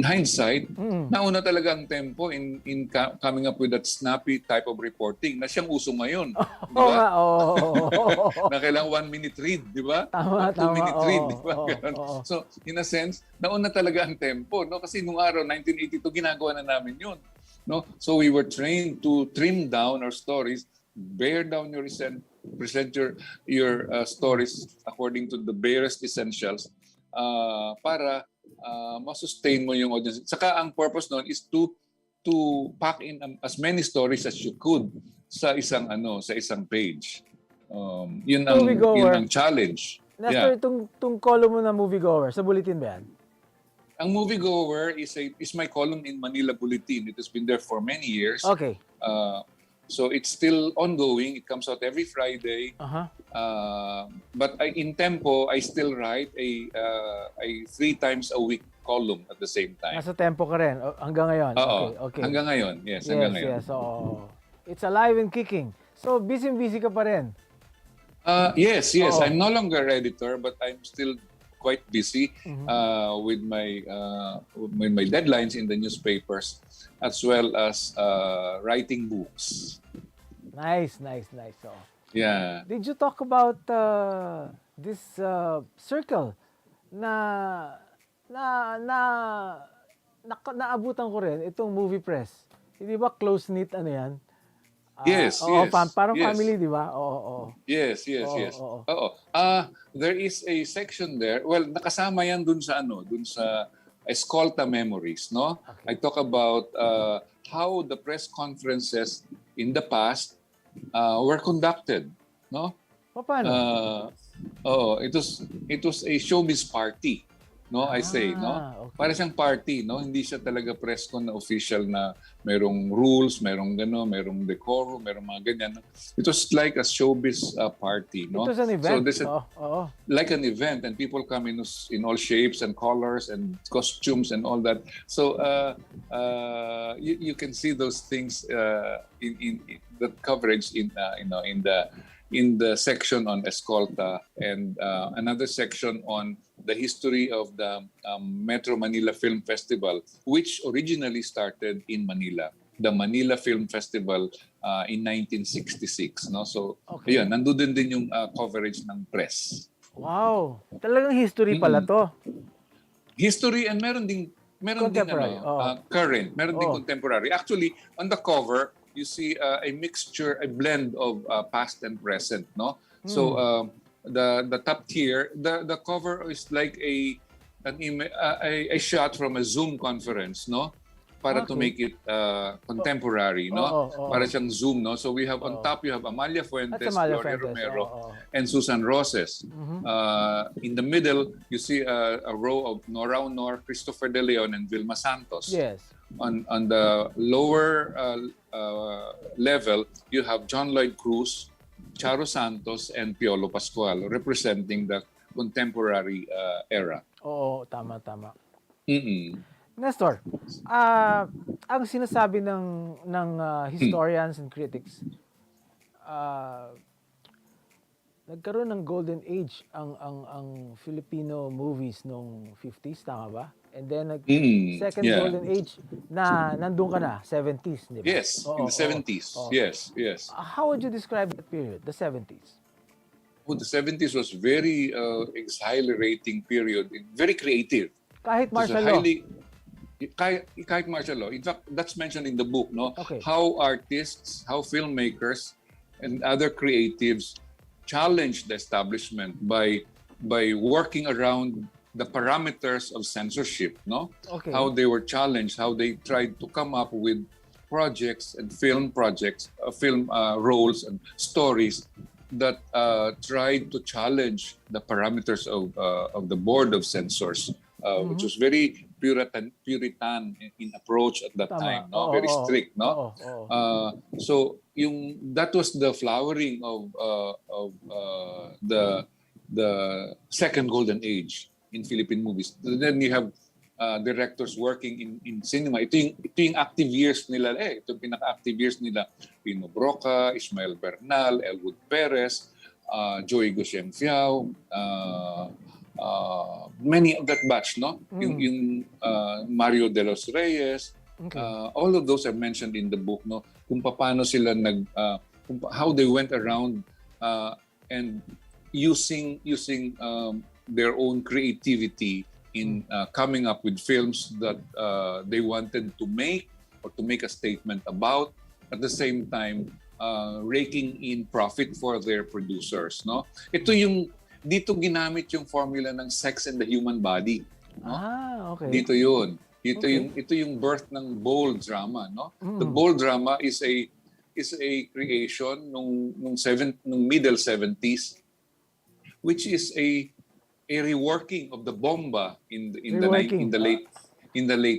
[SPEAKER 2] hindsight, nauna talaga ang Tempo in coming up with that snappy type of reporting na siyang uso ngayon. Di
[SPEAKER 1] Oo
[SPEAKER 2] ba?
[SPEAKER 1] nga, oo.
[SPEAKER 2] Na kailangan 1-minute read, di ba?
[SPEAKER 1] Tama.
[SPEAKER 2] 2-minute read, di ba?
[SPEAKER 1] Oo.
[SPEAKER 2] Ganun. So, in a sense, nauna talaga ang Tempo, no? Kasi nung araw, 1982, ginagawa na namin yun. No? So, we were trained to trim down our stories, bear down your present your stories according to the barest essentials para ma-sustain mo yung audience. Saka ang purpose nun is to pack in as many stories as you could sa isang page. Yun ang challenge.
[SPEAKER 1] Nestor, itong column mo na moviegoer, sa bulletin ba yan?
[SPEAKER 2] Ang moviegoer is my column in Manila Bulletin. It has been there for many years.
[SPEAKER 1] Okay.
[SPEAKER 2] So it's still ongoing. It comes out every Friday. But in Tempo, I still write a 3 times a week column at the same time.
[SPEAKER 1] Nasa Tempo ka rin hanggang ngayon? Okay.
[SPEAKER 2] Hanggang ngayon. Yes, hanggang ngayon.
[SPEAKER 1] Yes. So, it's alive and kicking. So, busy ka pa rin?
[SPEAKER 2] Yes. I'm no longer editor, but I'm still quite busy with my deadlines in the newspapers, as well as writing books.
[SPEAKER 1] Nice. So,
[SPEAKER 2] Yeah.
[SPEAKER 1] did you talk about this circle na naabutan ko rin itong movie press? Hindi ba close-knit yan?
[SPEAKER 2] Yes.
[SPEAKER 1] Parang
[SPEAKER 2] yes.
[SPEAKER 1] family, di ba? Oo.
[SPEAKER 2] Yes. Oo. There is a section there. Well, nakasama yan dun sa escalta memories, no?
[SPEAKER 1] Okay.
[SPEAKER 2] I talk about how the press conferences in the past were conducted, no?
[SPEAKER 1] Paano?
[SPEAKER 2] It was a showbiz party, no? I say, no?
[SPEAKER 1] Okay.
[SPEAKER 2] Para siyang party, no? Hindi siya talaga press con na official na merong rules, merong merong decorum, merong mga ganyan. It was like a showbiz party, no?
[SPEAKER 1] It was an event.
[SPEAKER 2] So this
[SPEAKER 1] Oo.
[SPEAKER 2] like an event, and people come in all shapes and colors and costumes and all that. So you can see those things in the coverage in the section on escalta, and another section on the history of the Metro Manila Film Festival, which originally started in Manila, the Manila Film Festival in 1966. No, so
[SPEAKER 1] Okay.
[SPEAKER 2] nandun din yung coverage ng press.
[SPEAKER 1] Wow. Talagang history pala to.
[SPEAKER 2] history, and meron ding
[SPEAKER 1] Contemporary,
[SPEAKER 2] current, meron ding
[SPEAKER 1] Oh.
[SPEAKER 2] contemporary. Actually, on the cover, you see a mixture, a blend of past and present, no? So the top tier, the cover is like a shot from a Zoom conference, no? Para to
[SPEAKER 1] Okay.
[SPEAKER 2] make it contemporary, no?
[SPEAKER 1] Oo.
[SPEAKER 2] Para siyang Zoom, no? So we have on
[SPEAKER 1] Oo.
[SPEAKER 2] top, you have Amalia Fuentes,
[SPEAKER 1] That's Amalia
[SPEAKER 2] Gloria
[SPEAKER 1] Fuentes.
[SPEAKER 2] Romero,
[SPEAKER 1] Oo.
[SPEAKER 2] and Susan Roses. In the middle, you see a row of Nora Honor, Christopher De Leon, and Vilma Santos.
[SPEAKER 1] Yes.
[SPEAKER 2] On the lower level, you have John Lloyd Cruz, Charo Santos, and Piolo Pascual, representing the contemporary era.
[SPEAKER 1] Oo, tama.
[SPEAKER 2] Mm-mm.
[SPEAKER 1] Nestor, ang sinasabi ng historians and critics, nagkaroon ng golden age ang Filipino movies nung 50s, tama ba? And then second
[SPEAKER 2] Yeah.
[SPEAKER 1] golden age na nandun ka na, 70s, di ba?
[SPEAKER 2] Yes, in the 70s.
[SPEAKER 1] Oo.
[SPEAKER 2] Yes.
[SPEAKER 1] How would you describe that period, the 70s?
[SPEAKER 2] Oh, the 70s was very exhilarating period, very creative.
[SPEAKER 1] Kahit
[SPEAKER 2] It was
[SPEAKER 1] martial law.
[SPEAKER 2] kahit martial law. In fact, that's mentioned in the book, no?
[SPEAKER 1] Okay.
[SPEAKER 2] How artists, how filmmakers, and other creatives challenged the establishment by working around the parameters of censorship, no?
[SPEAKER 1] Okay.
[SPEAKER 2] How they were challenged, how they tried to come up with projects and film roles and stories that tried to challenge the parameters of the board of censors, which was very Puritan in approach at that
[SPEAKER 1] Tama.
[SPEAKER 2] time, no?
[SPEAKER 1] Oo,
[SPEAKER 2] Very
[SPEAKER 1] oo.
[SPEAKER 2] strict, no?
[SPEAKER 1] Oo.
[SPEAKER 2] So that was the flowering of the second golden age in Philippine movies. Then you have directors working in cinema. Ito yung active years nila. Ito yung pinaka-active years nila. Pino Broca, Ismael Bernal, Elwood Perez, Joey Gosiem-Fiao, many of that batch, no? Yung Mario de los Reyes.
[SPEAKER 1] Okay.
[SPEAKER 2] All of those are mentioned in the book, no? Kung paano sila how they went around and using their own creativity in coming up with films that they wanted to make or to make a statement about, at the same time raking in profit for their producers, no? Dito ginamit yung formula ng Sex and the Human Body, no?
[SPEAKER 1] Okay.
[SPEAKER 2] Dito yun.
[SPEAKER 1] Okay.
[SPEAKER 2] Ito yung birth ng bold drama, no? The bold drama is a creation nung middle 70s, which is a reworking of the bomba in the late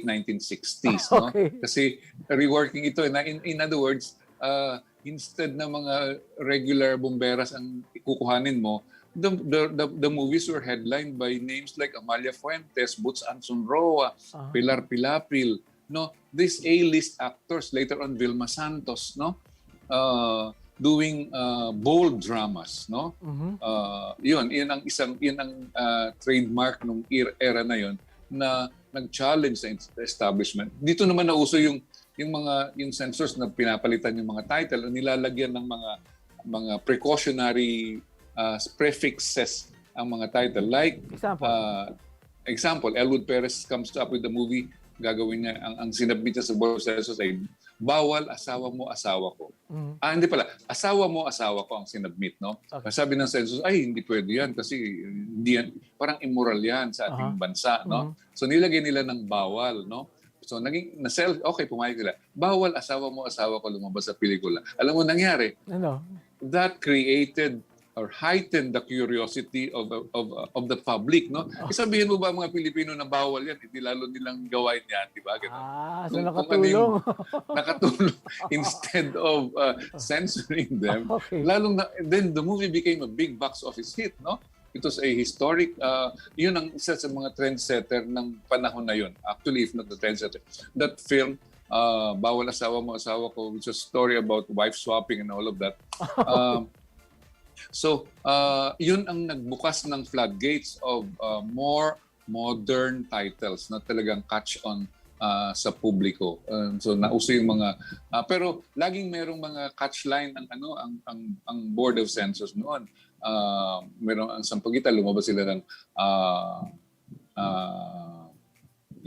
[SPEAKER 2] 1960s, no?
[SPEAKER 1] Okay.
[SPEAKER 2] Kasi reworking ito in other words, instead na mga regular bomberas ang ikukuhanin mo, the movies were headlined by names like Amalia Fuentes, Butch Anson Roa, Pilar Pilapil, no? These A-list actors, later on Vilma Santos, no? Doing bold dramas, no? Yun ang trademark nung era na yun na nag-challenge sa establishment. Dito naman nauso yung censors na pinapalitan yung mga title, nilalagyan ng mga precautionary prefixes ang mga title. Like, example, Elwood Perez comes up with the movie, gagawin niya, ang sinabit niya sa board of censors ay, bawal asawa mo, asawa ko. Hindi pala, asawa mo, asawa ko ang sinabit, no?
[SPEAKER 1] Okay.
[SPEAKER 2] Sabi ng censors, ay, hindi pwede yan kasi hindi yan, parang immoral yan sa ating bansa, no? So nilagay nila ng bawal, no? So okay, pumayag sila. Bawal asawa mo, asawa ko lumabas sa pelikula. Alam mo nangyari?
[SPEAKER 1] Ano?
[SPEAKER 2] That created or heightened the curiosity of the public, no? Sabihin mo ba mga Pilipino na bawal yan, hindi lalo nilang gawain yan, di ba?
[SPEAKER 1] So nakatulong.
[SPEAKER 2] Nakatulong instead of censoring them.
[SPEAKER 1] Okay.
[SPEAKER 2] Then the movie became a big box office hit, no? It was a historic, yun ang isa sa mga trendsetter ng panahon na yun. Actually, if not the trendsetter. That film, Bawal Asawa Mo, Asawa Ko, which is a story about wife swapping and all of that. So, yun ang nagbukas ng floodgates of more modern titles na talagang catch on sa publiko. So nauso yung mga pero laging merong mga catchline ang Board of Censors noon. Merong ang sampagitan lumabas sila ng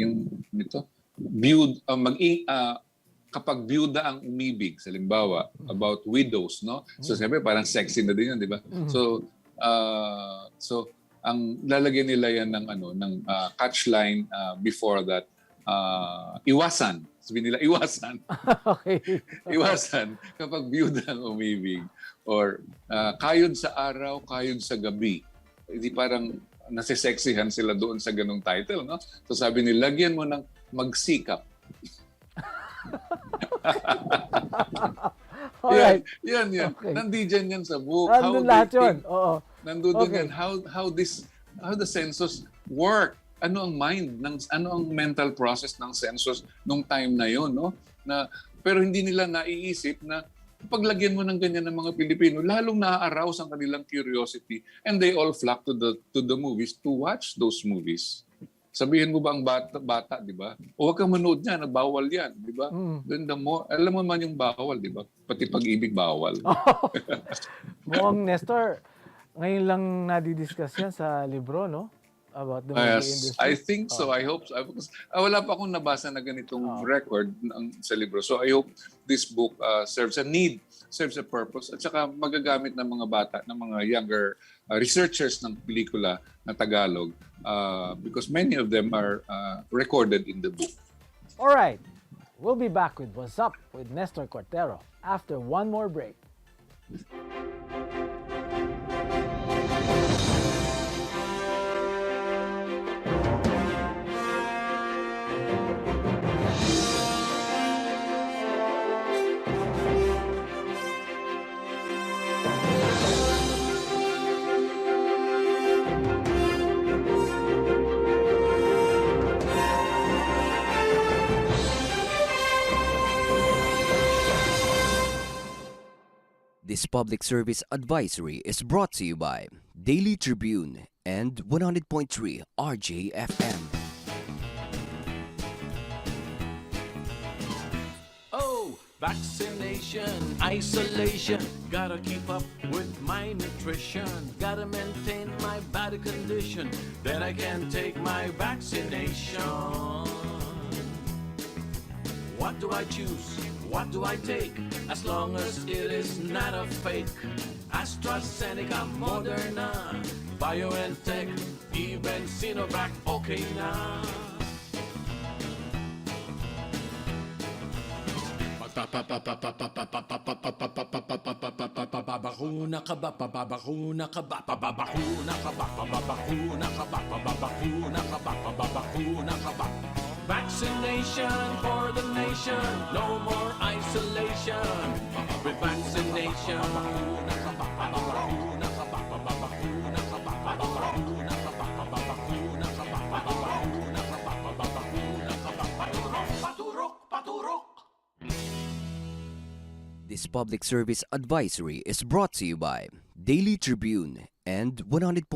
[SPEAKER 2] yung nito, kapag byuda ang umibig, sa limbawa, about widows, no? So siyempre parang sexy na din yun, di ba? So ang lalagyan nila yan ng catchline before that, iwasan. Sabi nila, iwasan.
[SPEAKER 1] Okay.
[SPEAKER 2] Iwasan kapag byuda ang umibig. Or kayod sa araw, kayod sa gabi. Hindi parang nasisexihan sila doon sa ganung title, no? So sabi nila, lagyan mo ng magsikap.
[SPEAKER 1] Alright.
[SPEAKER 2] Yan.
[SPEAKER 1] Okay.
[SPEAKER 2] Nandyan yan sa book.
[SPEAKER 1] Nandun lahat yun. Oo.
[SPEAKER 2] Nandun
[SPEAKER 1] Okay.
[SPEAKER 2] yan. How the census work. Ano ang mind, ano ang mental process ng census nung time na yon, no? Pero hindi nila naiisip na paglagyan mo ng ganyan ng mga Pilipino, lalong na-arouse ang kanilang curiosity and they all flock to the movies to watch those movies. Sabihin mo ba ang bata, di ba? O huwag kang manood niya, bawal yan, di ba? Then alam mo man yung bawal, di ba? Pati pag-ibig bawal.
[SPEAKER 1] Mukhang Nestor, ngayon lang nadidiscuss yan sa libro, no? About the movie industry.
[SPEAKER 2] I think so. I hope so. Because, wala pa akong nabasa na ganitong record sa libro. So I hope this book serves a need, serves a purpose, at saka magagamit ng mga bata, ng mga younger researchers ng pelikula na Tagalog because many of them are recorded in the book.
[SPEAKER 1] All right. We'll be back with Wazzup with Nestor Cuartero after one more break.
[SPEAKER 5] This public service advisory is brought to you by Daily Tribune and 100.3 RJFM.
[SPEAKER 6] Oh, vaccination, isolation. Gotta keep up with my nutrition. Gotta maintain my body condition. Then I can take my vaccination. What do I choose? What do I take? As long as it is not a fake. AstraZeneca, Moderna, BioNTech, even Sinovac, okay na. Pababakuna ka ba? Pababakuna ka ba? Pababakuna ka ba? Pababakuna ka ba? Pababakuna ka ba? Pababakuna ka ba? Vaccination for the nation, no more isolation. With vaccination, pababakuna ka ba? Pababakuna ka ba? Pababakuna ka ba? Pababakuna ka ba? Pababakuna ka ba? Pababakuna ka ba? Pababakuna ka ba? Paturok, paturok, paturok.
[SPEAKER 5] This public service advisory is brought to you by Daily Tribune and 100.3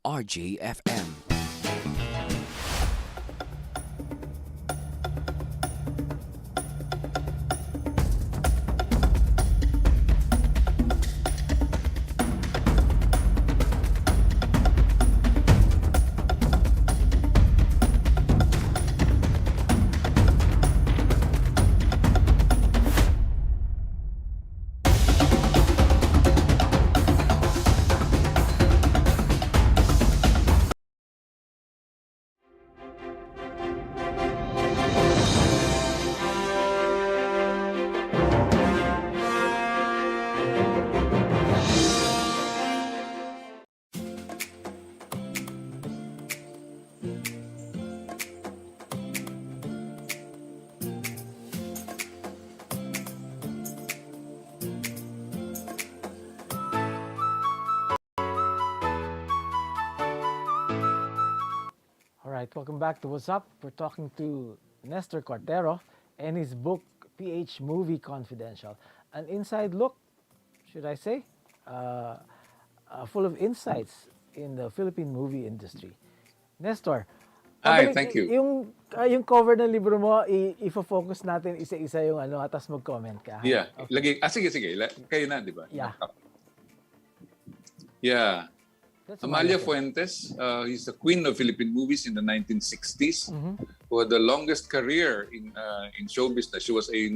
[SPEAKER 5] RJFM.
[SPEAKER 1] Alright, welcome back to What's Up. We're talking to Nestor Cuartero and his book, PH Movie Confidential. An inside look, should I say, full of insights in the Philippine movie industry. Nestor,
[SPEAKER 2] Hi, thank you.
[SPEAKER 1] Yung cover ng libro mo, i-focus natin isa-isa yung tapos mag-comment ka.
[SPEAKER 2] Yeah. Sige. Kayo na, di ba?
[SPEAKER 1] Yeah.
[SPEAKER 2] Yeah.
[SPEAKER 1] That's
[SPEAKER 2] Amalia Fuentes, he's the queen of Philippine movies in the 1960s, who had the longest career in show business. She was a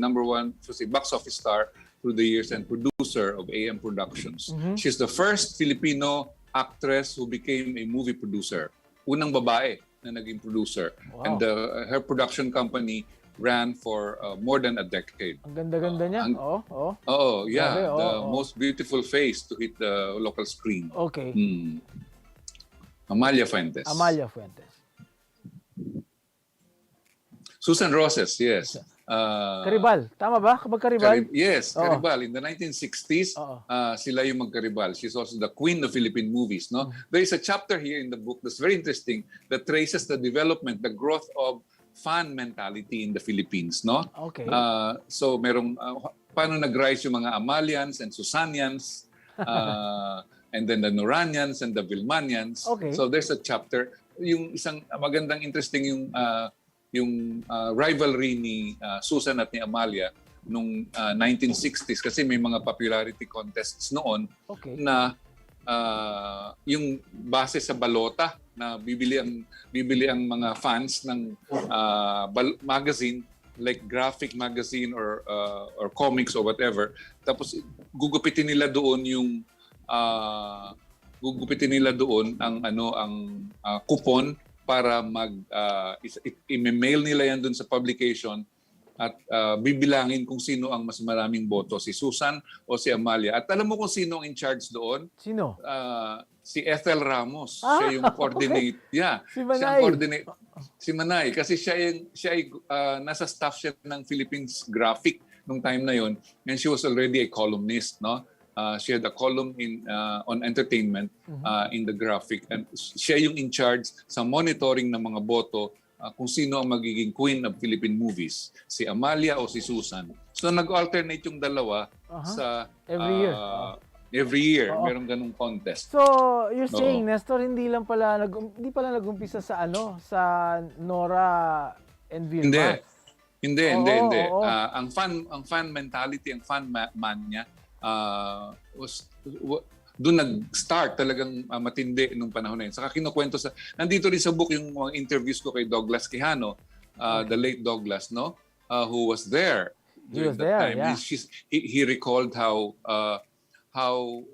[SPEAKER 2] box office star through the years and producer of AM Productions. She's the first Filipino actress who became a movie producer. Unang babae na naging producer.
[SPEAKER 1] Wow.
[SPEAKER 2] And her production company ran for more than a decade.
[SPEAKER 1] Ang ganda-ganda niya.
[SPEAKER 2] Oh, yeah.
[SPEAKER 1] Grabe,
[SPEAKER 2] The most beautiful face to hit the local screen.
[SPEAKER 1] Okay.
[SPEAKER 2] Amalia Fuentes.
[SPEAKER 1] Amalia Fuentes.
[SPEAKER 2] Susan Roses, yes.
[SPEAKER 1] Karibal. Tama ba? Kapag Karibal?
[SPEAKER 2] Yes,
[SPEAKER 1] Oo.
[SPEAKER 2] Karibal. In the 1960s, sila yung magkaribal. She's also the queen of Philippine movies. No, There is a chapter here in the book that's very interesting that traces the development, the growth of fan mentality in the Philippines. No,
[SPEAKER 1] Okay.
[SPEAKER 2] So merong paano nag-rise yung mga Amalians and Susanians, and then the Noranians and the Vielmanians.
[SPEAKER 1] Okay.
[SPEAKER 2] So there's a chapter. Yung isang magandang interesting yung rivalry ni Susan at ni Amalia nung 1960s kasi may mga popularity contests noon na yung base sa balota na bibili ang mga fans ng magazine like graphic magazine or comics or whatever, tapos gugupitin nila doon ang coupon para i-mail nila yan dun sa publication at bibilangin kung sino ang mas maraming boto, si Susan o si Amalia. At alam mo kung sino ang in charge doon?
[SPEAKER 1] Sino?
[SPEAKER 2] Si Ethel Ramos. Siya yung coordinate.
[SPEAKER 1] Okay.
[SPEAKER 2] Yeah.
[SPEAKER 1] Si Manay.
[SPEAKER 2] Siya ang coordinate. Si Manay. Kasi siya ay nasa staff siya ng Philippines Graphic nung time na yon, and she was already a columnist, no? She had a column on entertainment in the graphic, and siya yung in charge sa monitoring ng mga boto kung sino ang magiging queen of Philippine movies, si Amalia o si Susan. So nag-alternate yung dalawa sa every year. Merong ganung contest.
[SPEAKER 1] So, you're saying, Nestor, hindi pala nag-umpisa sa Nora and Vielma?
[SPEAKER 2] Hindi. Ang fan mentality, ang fan mania was doon nag-start talagang matindi nung panahon na yun. Saka kinukwento nandito rin sa book yung mga interviews ko kay Douglas Quijano, the late Douglas, no? Who was there during that time.
[SPEAKER 1] Yeah.
[SPEAKER 2] He recalled how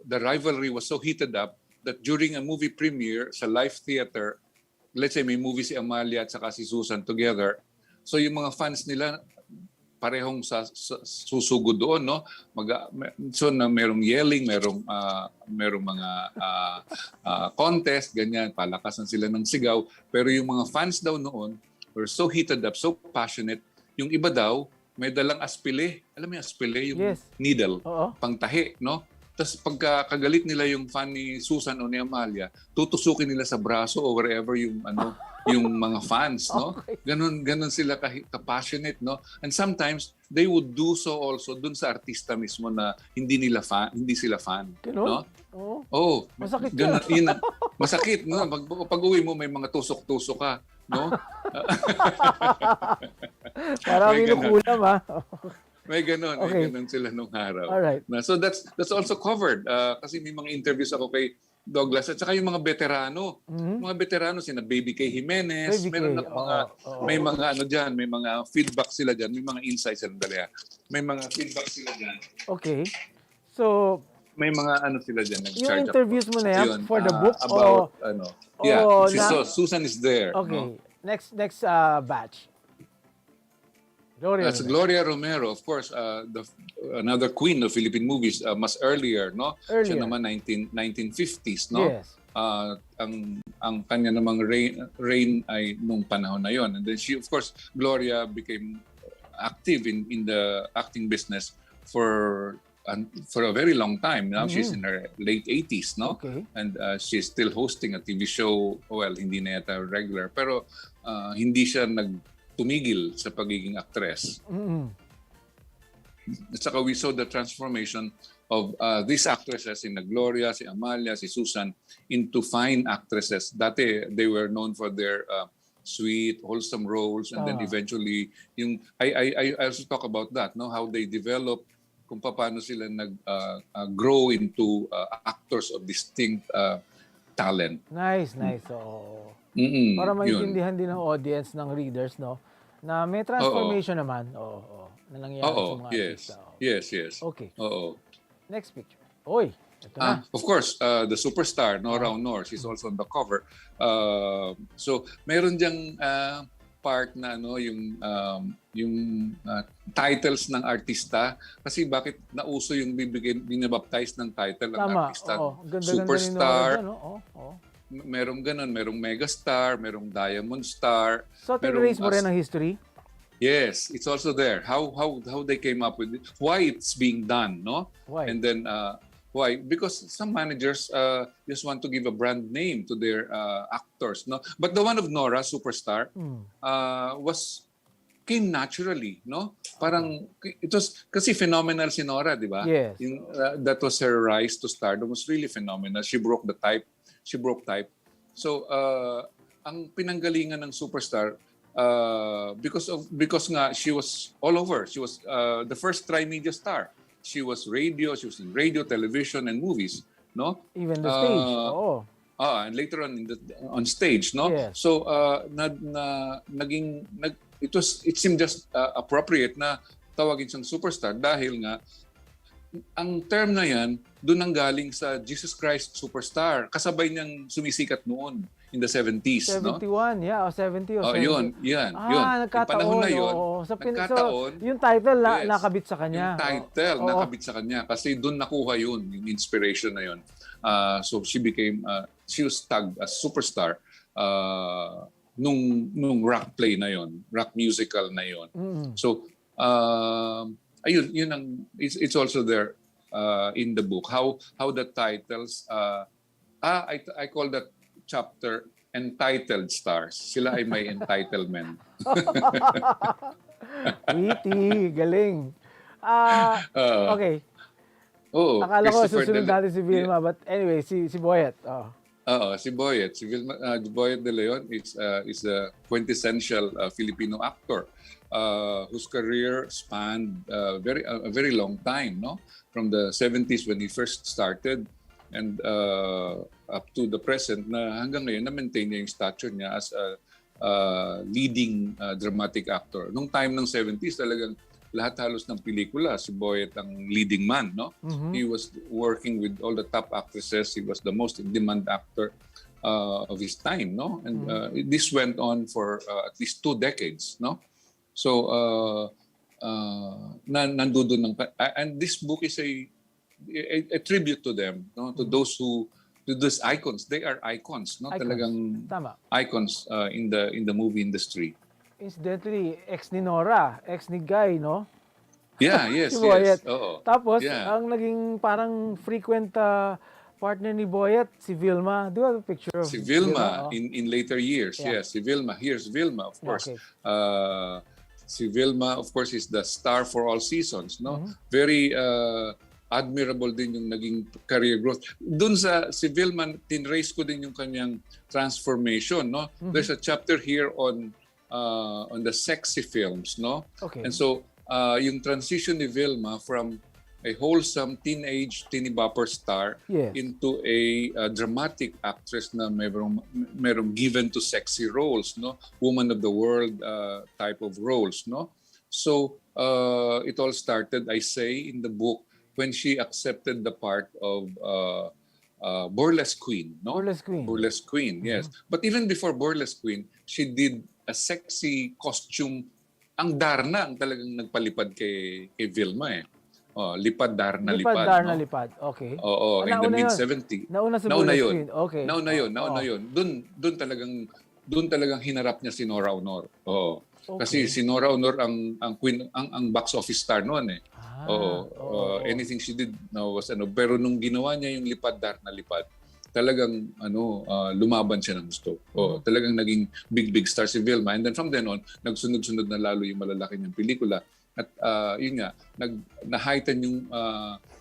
[SPEAKER 2] the rivalry was so heated up that during a movie premiere sa live theater, let's say may movie si Amalia at saka si Susan together, so yung mga fans nila parehong susugod doon, no? So na merong yelling, merong mga contest, ganyan, palakasan sila ng sigaw. Pero yung mga fans daw noon were so heated up, so passionate. Yung iba daw, may dalang aspile. Alam mo yung aspile? Yung needle, pangtahi, no? Tapos pagkagalit nila yung fan ni Susan o ni Amalia, tutusukin nila sa braso o wherever yung yung mga fans, no? Ganon sila ka-passionate, no? And sometimes they would do so also dun sa artista mismo na hindi sila fan, no? Oh,
[SPEAKER 1] masakit
[SPEAKER 2] ganon, masakit, no? Pag-uwi mo may mga tusok-tusok ka, no?
[SPEAKER 1] Parang minukulam, ha?
[SPEAKER 2] May ganon sila nung araw.
[SPEAKER 1] Alright.
[SPEAKER 2] So that's also covered kasi may mga interviews ako kay Douglas at saka yung mga veterano. Mga veterano sina Baby K. Jimenez, meron na may mga diyan, may mga feedback sila diyan, may mga insights sila. May mga feedback sila diyan.
[SPEAKER 1] Okay. So
[SPEAKER 2] may mga sila diyan nag-charge.
[SPEAKER 1] Yung interviews mo na yan for the book
[SPEAKER 2] about Susan is there.
[SPEAKER 1] Okay.
[SPEAKER 2] No?
[SPEAKER 1] Next batch.
[SPEAKER 2] That's Gloria Romero, of course, another queen of Philippine movies, mas earlier, no? Siya naman 1950s, no?
[SPEAKER 1] Yes.
[SPEAKER 2] Ang kanya namang reign ay nung panahon na yon. And then she, of course, Gloria became active in the acting business for a very long time. Now she's in her late 80s, no?
[SPEAKER 1] Okay.
[SPEAKER 2] And she's still hosting a TV show. Well, hindi na yata regular, pero hindi siya tumigil sa pagiging actress. At saka we saw the transformation of these actresses, si Gloria, si Amalia, si Susan, into fine actresses. Dati, they were known for their sweet, wholesome roles, and then eventually, I also talk about that, no? How they develop, kung paano sila grow into actors of distinct talent.
[SPEAKER 1] Nice, nice. Oo. Para
[SPEAKER 2] Yun.
[SPEAKER 1] maintindihan din ng audience, ng readers, no? Na may transformation naman. Oo, oo. Na nangyayari sa
[SPEAKER 2] Oo,
[SPEAKER 1] mga
[SPEAKER 2] yes.
[SPEAKER 1] artista. Oo.
[SPEAKER 2] Yes.
[SPEAKER 1] Okay.
[SPEAKER 2] Oo.
[SPEAKER 1] Next picture. Oy, ito na.
[SPEAKER 2] Of course, the superstar, Nora Honor, she's also on the cover. So, meron diyang part na titles ng artista, kasi bakit nauso yung binabaptize ng title ng
[SPEAKER 1] Tama.
[SPEAKER 2] artista.
[SPEAKER 1] Oo. Ganda-ganda ni Nora
[SPEAKER 2] Superstar,
[SPEAKER 1] dyan, no? Oo.
[SPEAKER 2] merong ganun, merong megastar, merong diamond star.
[SPEAKER 1] So, tinrace mo rin ang history?
[SPEAKER 2] Yes, it's also there. How they came up with it, why it's being done, no?
[SPEAKER 1] Why?
[SPEAKER 2] And then why? Because some managers just want to give a brand name to their actors, no? But the one of Nora, superstar, came naturally, no? Parang it was kasi phenomenal si Nora, di ba?
[SPEAKER 1] Yes.
[SPEAKER 2] That was her rise to stardom. Was really phenomenal. She broke the type. She broke type. So ang pinanggalingan ng superstar, because nga she was all over. She was the first tri-media star. She was radio, she was in radio, television, and movies, no?
[SPEAKER 1] Even the stage. Oo.
[SPEAKER 2] And later on on stage, no?
[SPEAKER 1] Yes.
[SPEAKER 2] So it seemed just appropriate na tawagin siyang superstar dahil nga ang term na yan doon ang galing sa Jesus Christ Superstar. Kasabay niyang sumisikat noon in the 70s,
[SPEAKER 1] 71, no? Yeah, o 70 o 70.
[SPEAKER 2] Yun. Yun.
[SPEAKER 1] Nagkataon.
[SPEAKER 2] Yung panahon na yun,
[SPEAKER 1] Oo.
[SPEAKER 2] nagkataon.
[SPEAKER 1] So, yung title
[SPEAKER 2] Yes.
[SPEAKER 1] nakabit sa kanya.
[SPEAKER 2] Yung title
[SPEAKER 1] Oo.
[SPEAKER 2] nakabit sa kanya kasi doon nakuha yun, yung inspiration na yun. So she was tagged as superstar nung rock play na yun, rock musical na yun. So ayun, it's also there in the book how the titles I call that chapter entitled stars. Sila ay may entitlement.
[SPEAKER 1] Witty, galing. Okay. Akala ko susunod natin si Vielma, but anyway, si Boyet.
[SPEAKER 2] Si Boyet. Si Vielma, Boyet de Leon is a quintessential Filipino actor whose career spanned a very long time, no? From the 70s when he first started and up to the present na hanggang ngayon na-maintain niya yung stature niya as a leading dramatic actor. Nung time ng 70s talagang lahat halos ng pelikula si Boyet ang leading man, no? He was working with all the top actresses. He was the most in-demand actor of his time, no? And this went on for at least 2 decades, no? So nandoon and this book is a tribute to them, no? To those icons. They are icons, no?
[SPEAKER 1] Icons.
[SPEAKER 2] Talagang
[SPEAKER 1] Tama.
[SPEAKER 2] icons in the movie industry.
[SPEAKER 1] Incidentally, ex ni Nora, ex ni Guy, no?
[SPEAKER 2] Yeah, yes,
[SPEAKER 1] Si Boyet.
[SPEAKER 2] yes. Oo.
[SPEAKER 1] Tapos,
[SPEAKER 2] Yeah.
[SPEAKER 1] ang naging parang frequent partner ni Boyet, si Vielma. Do you have a picture of
[SPEAKER 2] Si Vielma
[SPEAKER 1] Oh.
[SPEAKER 2] in later years,
[SPEAKER 1] Yeah.
[SPEAKER 2] yes. Si Vielma. Here's Vielma, of course.
[SPEAKER 1] Okay.
[SPEAKER 2] Si Vielma, of course, is the star for all seasons, no? Very admirable din yung naging career growth. Doon sa si Vielma, tinrace ko din yung kanyang transformation, no? There's a chapter here on the sexy films, no?
[SPEAKER 1] Okay.
[SPEAKER 2] And so yung transition ni Vielma from a wholesome teenage teeny bopper star
[SPEAKER 1] Yes.
[SPEAKER 2] into a dramatic actress na merong given to sexy roles, no? Woman of the world type of roles, no? So it all started, I say in the book, when she accepted the part of burlesque queen, no?
[SPEAKER 1] Burlesque queen.
[SPEAKER 2] Burlesque queen, yes. But even before burlesque queen, she did a sexy costume. Ang Darna ang talagang nagpalipad kay Vielma eh. Lipad, Darna, lipad.
[SPEAKER 1] Darna,
[SPEAKER 2] no?
[SPEAKER 1] lipad. Okay.
[SPEAKER 2] Oo, in the
[SPEAKER 1] nauna yun.
[SPEAKER 2] mid-70s.
[SPEAKER 1] Nauna sa
[SPEAKER 2] Nauna
[SPEAKER 1] Burlesque
[SPEAKER 2] yun.
[SPEAKER 1] Queen. Okay.
[SPEAKER 2] Nauna yun. Doon talagang hinarap niya si Nora Honor. Oo. Kasi si Nora Honor ang queen, ang box office star noon eh. Anything she did was pero nung ginawa niya yung lipad, Darna, lipad, talagang lumaban siya ng gusto. Talagang naging big star si Vielma. And then from then on, nagsunod-sunod na lalo yung malalaki niyang pelikula. At yun nga, na-heighten yung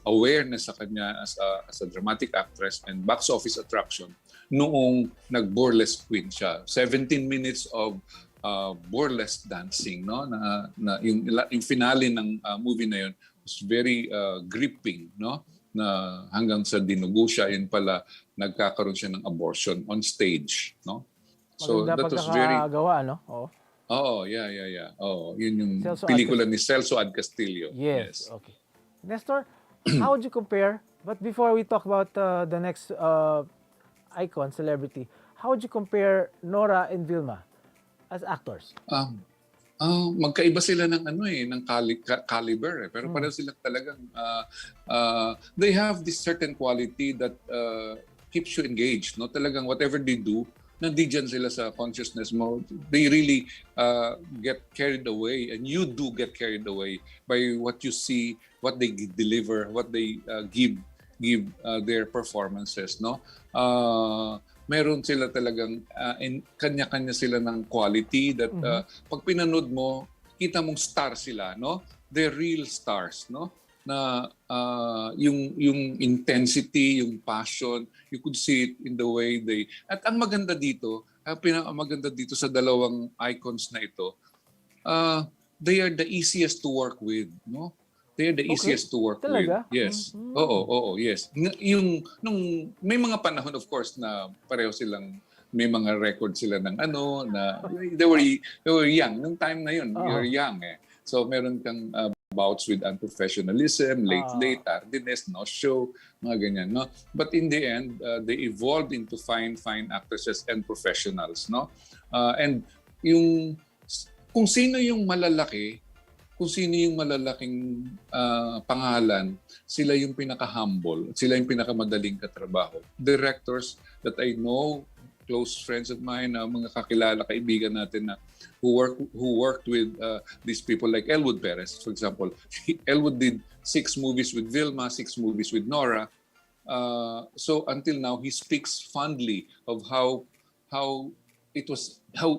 [SPEAKER 2] awareness sa kanya as a dramatic actress and box office attraction noong nag-burlesque queen siya. 17 minutes of burlesque dancing, no? Na yung finale ng movie na yun was very gripping, no? Na hanggang sa dinugo siya, yun pala nagkakaroon siya ng abortion on stage, no? So
[SPEAKER 1] Maganda
[SPEAKER 2] that was very
[SPEAKER 1] pagkakagawa, no? Oo.
[SPEAKER 2] yeah. Oh, yun yung
[SPEAKER 1] Celso
[SPEAKER 2] pelikula ni Celso Ad Castillo.
[SPEAKER 1] Yes. Okay. Nestor, how would you compare? But before we talk about the next icon, celebrity, how would you compare Nora and Vielma as actors?
[SPEAKER 2] Magkaiba sila ng ng caliber pero pareho sila talagang they have this certain quality that keeps you engaged, no? Talagang whatever they do, nandiyan sila sa consciousness mo. They really get carried away, and you do get carried away by what you see, what they deliver, what they give their performances, no? Meron sila talagang kanya-kanya sila ng quality that pag pinanood mo, kita mong star sila, no? They're real stars, no? Na yung intensity, yung passion, you could see it in the way they... At ang maganda dito, pinakamaganda dito sa dalawang icons na ito, they are the easiest to work with, no? They are the easiest to work
[SPEAKER 1] Talaga?
[SPEAKER 2] with. Yes. Oo, yes. Nung may mga panahon, of course, na pareho silang may mga record sila ng na they were young. Nung time na yun, you're young eh. So meron kang bouts with unprofessionalism, late, tardiness, no show, mga ganyan, no? But in the end, they evolved into fine actresses and professionals, no? And kung sino yung malalaking pangalan, sila yung pinaka-humble, sila yung pinakamadaling katrabaho. Directors that I know, close friends of mine, mga kakilala, kaibigan natin na who worked with these people like Elwood Perez, for example. Elwood did 6 movies with Vielma, 6 movies with Nora. So until now, he speaks fondly of how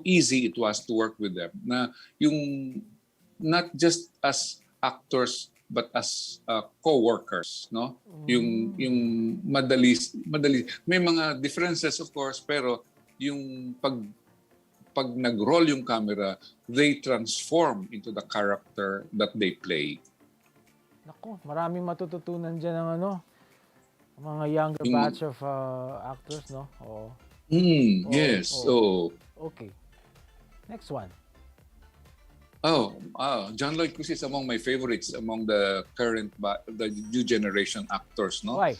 [SPEAKER 2] easy it was to work with them. Na yung not just as actors but as co-workers, no? Yung madali may mga differences of course, pero yung pag nag-roll yung camera, they transform into the character that they play.
[SPEAKER 1] Naku, maraming matututunan diyan ng mga younger batch of actors, no? Oo.
[SPEAKER 2] Yes.
[SPEAKER 1] Okay. Next one.
[SPEAKER 2] John Lloyd Cruz is among my favorites among the the new generation actors, no?
[SPEAKER 1] Why?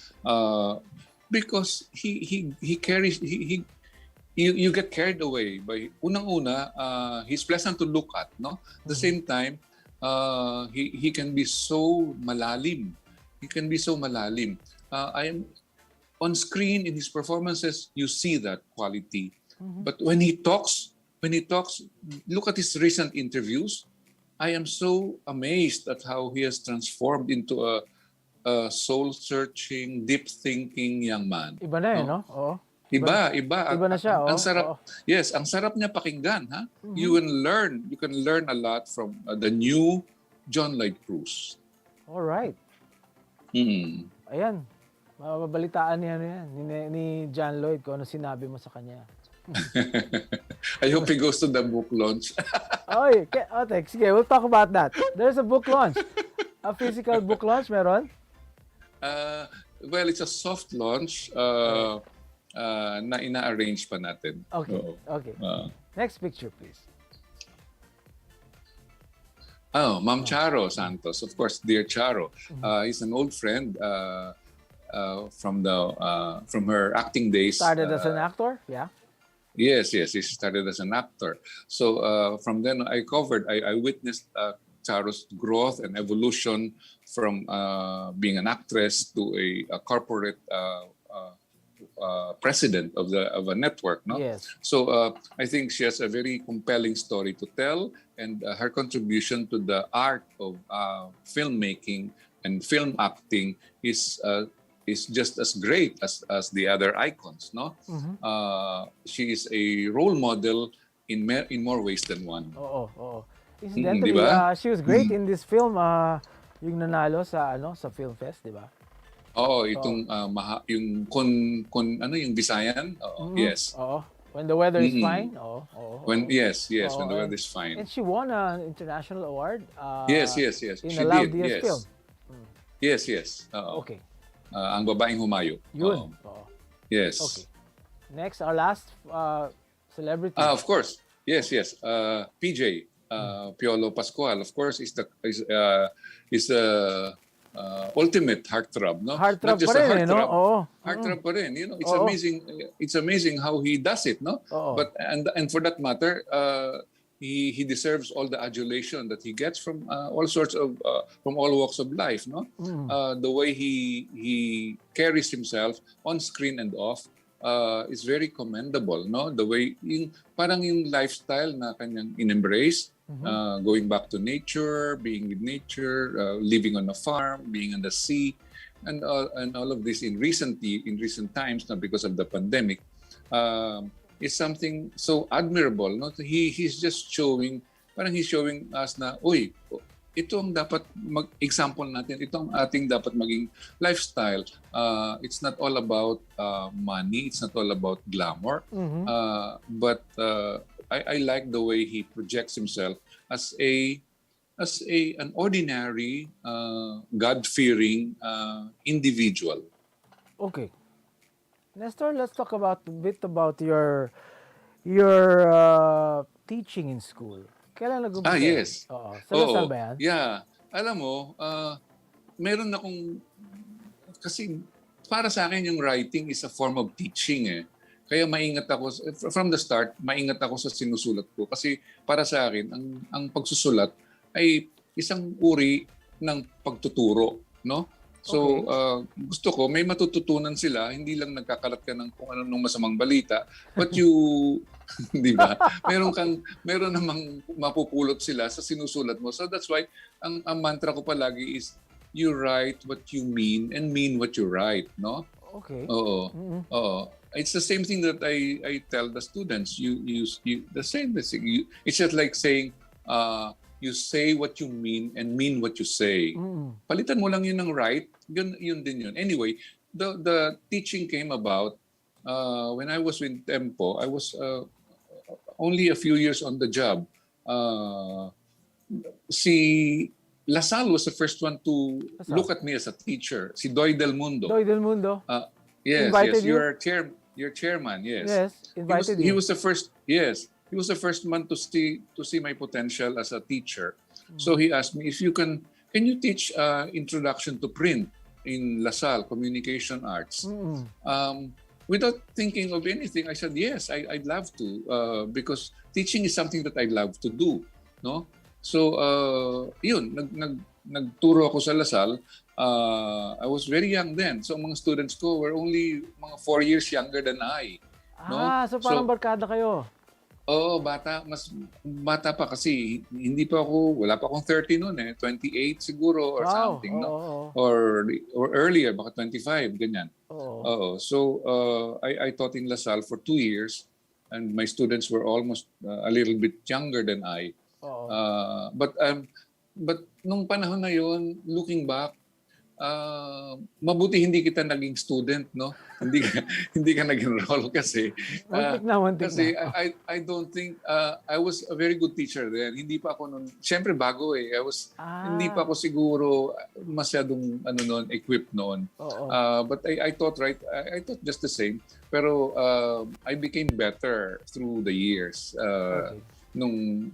[SPEAKER 2] Because he carries you get carried away by unang-una he's pleasant to look at, no? At the same time he can be so malalim. I am on screen in his performances, you see that quality. But when he talks, look at his recent interviews. I am so amazed at how he has transformed into a soul-searching, deep-thinking young man.
[SPEAKER 1] Iba na no? Oo.
[SPEAKER 2] Iba.
[SPEAKER 1] Iba na siya,
[SPEAKER 2] Ang sarap. Yes, ang sarap niya pakinggan, ha? You can learn a lot from the new John Lloyd Cruz.
[SPEAKER 1] All right. Ayan. Mababalitaan niya ni John Lloyd kung ano sinabi mo sa kanya.
[SPEAKER 2] I hope he goes to the book launch.
[SPEAKER 1] Thanks. Sige, we'll talk about that. There's a book launch. A physical book launch, meron?
[SPEAKER 2] Well, it's a soft launch na ina-arrange pa natin.
[SPEAKER 1] Okay. Next picture, please.
[SPEAKER 2] Ma'am Charo Santos. Of course, dear Charo. He's an old friend from her acting days.
[SPEAKER 1] Started as an actor? Yeah.
[SPEAKER 2] Yes. He started as an actor. So from then, I witnessed Charo's growth and evolution from being an actress to a corporate president of a network. No.
[SPEAKER 1] Yes.
[SPEAKER 2] So I think she has a very compelling story to tell, and her contribution to the art of filmmaking and film acting is just as great as the other icons, no? She is a role model in more ways than one.
[SPEAKER 1] Oo. Incidentally,
[SPEAKER 2] diba?
[SPEAKER 1] She was great in this film, yung nanalo sa Film Fest, di ba?
[SPEAKER 2] Itong yung Visayan. Yes.
[SPEAKER 1] When the weather is fine.
[SPEAKER 2] When the weather is fine.
[SPEAKER 1] And she won an international award.
[SPEAKER 2] Yes.
[SPEAKER 1] In
[SPEAKER 2] She
[SPEAKER 1] a loudest film.
[SPEAKER 2] Yes.
[SPEAKER 1] Okay.
[SPEAKER 2] Ang babaeng humayo.
[SPEAKER 1] Yun.
[SPEAKER 2] Yes.
[SPEAKER 1] Okay. Next, our last celebrity.
[SPEAKER 2] Of course. Yes, yes. PJ, Piolo Pascual, of course, is ultimate heartthrob, no?
[SPEAKER 1] Heartthrob
[SPEAKER 2] Not
[SPEAKER 1] pa
[SPEAKER 2] just a
[SPEAKER 1] rin no?
[SPEAKER 2] heartthrob.
[SPEAKER 1] Oo.
[SPEAKER 2] Heartthrob pa rin. You know, it's
[SPEAKER 1] Oo.
[SPEAKER 2] amazing. It's amazing how he does it, no?
[SPEAKER 1] Oo.
[SPEAKER 2] But and for that matter, he deserves all the adulation that he gets from all sorts of from all walks of life, no? The way he carries himself on screen and off is very commendable, no? The way parang yung lifestyle na kanyang in-embrace, going back to nature, being with nature, living on a farm, being on the sea, and all of this in recent times, na because of the pandemic, is something so admirable, no? He's just showing, parang he's showing us na, uy, ito ang dapat mag-example natin, ito ang ating dapat maging lifestyle. It's not all about money, it's not all about glamour, but I like the way he projects himself as an ordinary, God-fearing individual.
[SPEAKER 1] Okay. Nestor, let's talk a bit about your teaching in school. Kailan nag-umpisa?
[SPEAKER 2] Yes.
[SPEAKER 1] Oo. Sa Lasal ba yan?
[SPEAKER 2] Yeah. Alam mo, meron akong, kasi para sa akin yung writing is a form of teaching eh. Kaya maingat ako, from the start, maingat ako sa sinusulat ko. Kasi para sa akin, ang pagsusulat ay isang uri ng pagtuturo, no? So, gusto ko, may matututunan sila, hindi lang nagkakalat ka ng kung anong masamang balita, but you, di ba? Meron namang mapupulot sila sa sinusulat mo. So that's why, ang mantra ko palagi is, you write what you mean and mean what you write, no?
[SPEAKER 1] Okay.
[SPEAKER 2] Oo. Oo. It's the same thing that I tell the students. You the same thing. It's just like saying, you say what you mean and mean what you say. Palitan mo lang yun ng right, yun din yun. Anyway, the teaching came about when I was with Tempo. I was only a few years on the job. Si Lasal was the first one to look at me as a teacher. Si Doy Del Mundo.
[SPEAKER 1] Doy Del Mundo?
[SPEAKER 2] Yes,
[SPEAKER 1] Invited
[SPEAKER 2] yes.
[SPEAKER 1] you?
[SPEAKER 2] Your chairman, yes.
[SPEAKER 1] Yes, invited you.
[SPEAKER 2] He was the first, yes. He was the first man to see my potential as a teacher. So he asked me if you can you teach introduction to print in LaSalle, communication arts. Without thinking of anything, I said yes, I'd love to because teaching is something that I love to do, no? So yun, nagturo ako sa LaSalle. I was very young then. So mga students ko were only mga 4 years younger than I. No?
[SPEAKER 1] So parang barkada kayo.
[SPEAKER 2] Oo, mas bata pa kasi wala pa akong 30 noon eh, 28 siguro or something, no? Or earlier, baka 25, ganyan. Oo. So I taught in LaSalle for 2 years and my students were almost a little bit younger than I. But nung panahon na yon, looking back, mabuti hindi kita naging student, no? hindi ka nag-enroll kasi kasi I don't think I was a very good teacher then. Hindi pa ako noon, syempre bago eh. Hindi pa ako siguro masyadong equipped noon. But I taught I taught just the same. Pero I became better through the years. Nung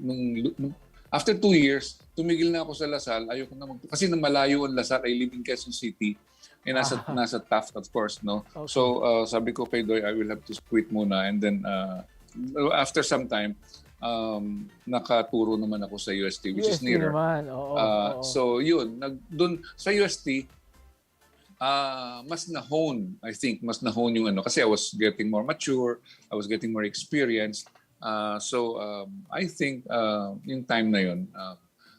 [SPEAKER 2] after 2 years, tumigil na ako sa LaSalle. Ayoko na kasi malayo ang LaSalle. I live in Quezon City. And nasa Taft, of course, no? Okay. So, sabi ko kay Doy, I will have to quit muna. And then, after some time, nakaturo naman ako sa UST, which is nearer.
[SPEAKER 1] Naman.
[SPEAKER 2] So, yun. Dun, sa UST, mas na-hone, I think. Mas na-hone yung kasi I was getting more mature. I was getting more experienced. So I think yung time na yun,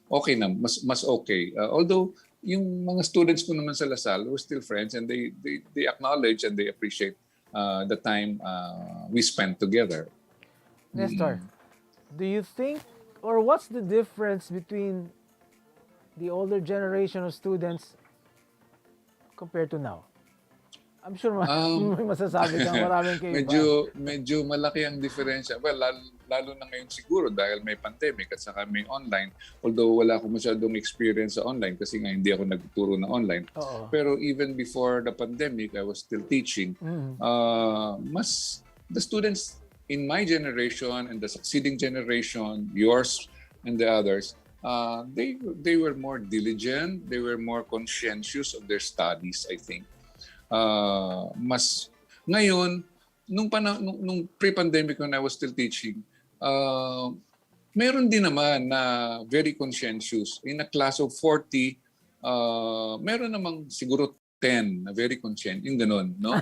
[SPEAKER 2] okay na, mas okay. Although yung mga students ko naman sa LaSalle were still friends and they acknowledge and they appreciate the time we spent together.
[SPEAKER 1] Nestor, do you think, or what's the difference between the older generation of students compared to now? I'm sure
[SPEAKER 2] Um,
[SPEAKER 1] may masasabi kang maraming kaiba.
[SPEAKER 2] medyo malaki ang diferensya. Well, lalo na ngayon siguro dahil may pandemic at saka may online. Although wala akong masyadong experience sa online kasi nga hindi ako nagtuturo na online.
[SPEAKER 1] Oo.
[SPEAKER 2] Pero even before the pandemic, I was still teaching. The students in my generation and the succeeding generation, yours and the others, they were more diligent. They were more conscientious of their studies, I think. Mas ngayon nung pre-pandemic when I was still teaching, meron din naman na very conscientious. In a class of 40, meron namang siguro 10 na very conscientious, yung ganun, no?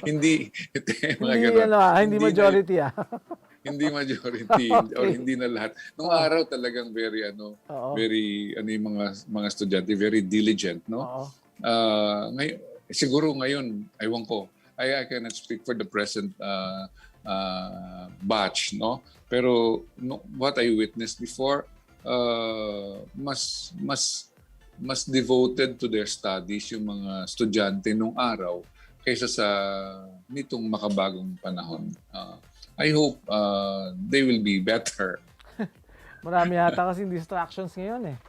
[SPEAKER 2] Hindi mga ganun.
[SPEAKER 1] Hindi majority
[SPEAKER 2] Hindi majority or hindi na lahat. Nung araw talagang very yung mga estudyante very diligent, no?
[SPEAKER 1] Oo.
[SPEAKER 2] Siguro ngayon, aywan ko. I cannot speak for the present batch, no? Pero what I witnessed before, mas devoted to their studies yung mga estudyante nung araw kaysa sa nitong makabagong panahon. I hope they will be better.
[SPEAKER 1] Marami yata kasing distractions ngayon eh.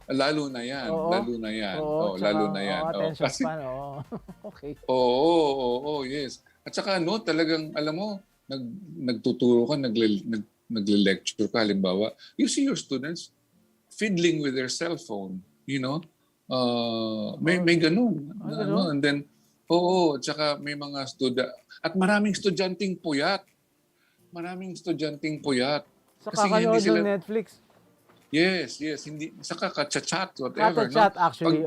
[SPEAKER 2] Lalo na yan.
[SPEAKER 1] Oo.
[SPEAKER 2] Lalo na yan.
[SPEAKER 1] Oo,
[SPEAKER 2] Lalo na yan.
[SPEAKER 1] attention
[SPEAKER 2] Kasi,
[SPEAKER 1] span. Okay.
[SPEAKER 2] oo, yes. At saka talagang, alam mo, nagtuturo ka, nagle-lecture ka, halimbawa, you see your students fiddling with their cell phone, you know? May ganun.
[SPEAKER 1] Ganun?
[SPEAKER 2] And then, at saka may mga at maraming estudyanteng puyat.
[SPEAKER 1] Sa
[SPEAKER 2] Kasi
[SPEAKER 1] kakanood ng Netflix.
[SPEAKER 2] Yes. Hindi, saka ka-chat, whatever.
[SPEAKER 1] Chat actually.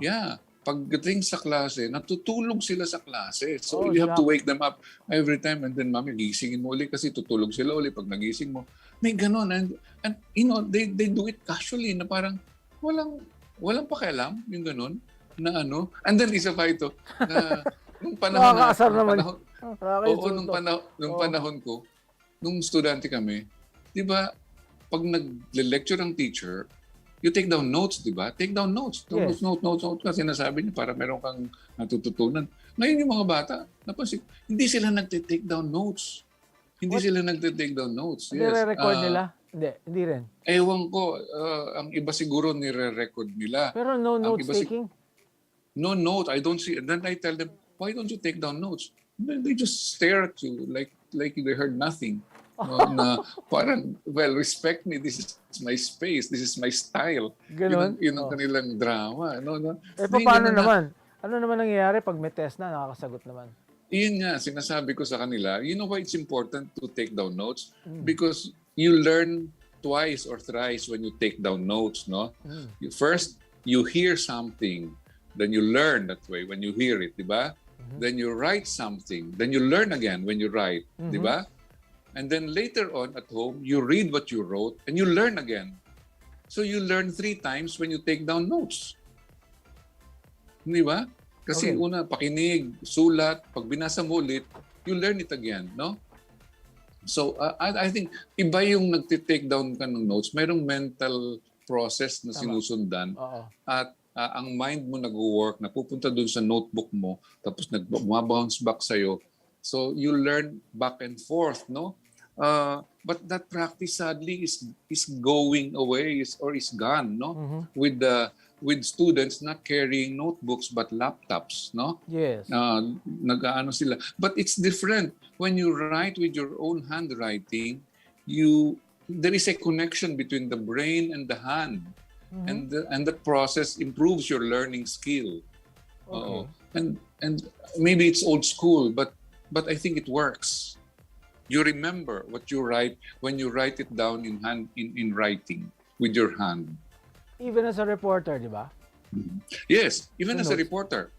[SPEAKER 2] Yeah. Pagdating sa klase, natutulog sila sa klase. So you have
[SPEAKER 1] yeah.
[SPEAKER 2] to wake them up every time and then mami, gisingin mo ulit kasi tutulog sila ulit pag nagising mo. May ganun. And you know, they do it casually na parang walang pakialam yung ganun na ano. And then isa pa ito na nung panahon
[SPEAKER 1] Nakakaasar naman.
[SPEAKER 2] Nung panahon ko, nung estudyante kami, di ba, pag nag-lecture ang teacher, you take down notes, di ba? Take down notes.
[SPEAKER 1] Yes.
[SPEAKER 2] Notes. Kasi sinasabi niya para meron kang natututunan. Ngayon yung mga bata, napansin, hindi sila nagte-take down notes. Nagte-take down notes.
[SPEAKER 1] Hindi re-record nila? Hindi rin.
[SPEAKER 2] Ewan ko, ang iba siguro nire-record nila.
[SPEAKER 1] Pero no notes taking?
[SPEAKER 2] No note. I don't see. And then I tell them, why don't you take down notes? And then they just stare at you like they heard nothing. Na parang, well, respect me. This is my space. This is my style.
[SPEAKER 1] Ganun?
[SPEAKER 2] Yun ang kanilang drama.
[SPEAKER 1] Paano naman? Ano naman nangyayari pag may test na, nakakasagot naman?
[SPEAKER 2] Iyon nga, sinasabi ko sa kanila, you know why it's important to take down notes? Because you learn twice or thrice when you take down notes, no? First, you hear something. Then you learn that way when you hear it, di ba? Then you write something. Then you learn again when you write, di ba? And then later on at home, you read what you wrote and you learn again. So you learn 3 times when you take down notes. Di ba? Kasi una, pakinig, sulat, pag binasa mo ulit, you learn it again, no? So I think iba yung nagtitake down ka ng notes. Mayroong mental process na sinusundan. At ang mind mo nag-work, napupunta dun sa notebook mo, tapos nag-bounce back sa'yo. So you learn back and forth, no? But that practice sadly is going away or is gone, no? With students not carrying notebooks but laptops, no?
[SPEAKER 1] Yes.
[SPEAKER 2] Nag-aano sila. But it's different when you write with your own handwriting. There is a connection between the brain and the hand, and that process improves your learning skill. And maybe it's old school, but I think it works. You remember what you write when you write it down in writing with your hand.
[SPEAKER 1] Even as a reporter, di ba?
[SPEAKER 2] Yes, even as a reporter.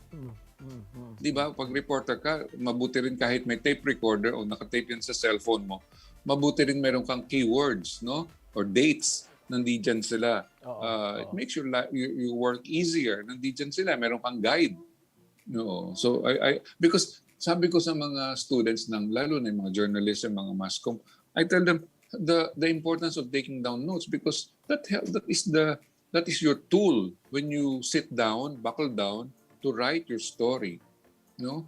[SPEAKER 2] Di ba? Pag reporter ka, mabuti rin kahit may tape recorder o nakatape yan sa cellphone mo, mabuti rin meron kang keywords, no? Or dates, nandiyan sila. It makes your work easier. Nandiyan sila, meron kang guide. No. So because sabi ko sa mga students lalo na yung mga journalists and mga mass comm, I tell them the importance of taking down notes because that is your tool when you sit down, buckle down, to write your story. No,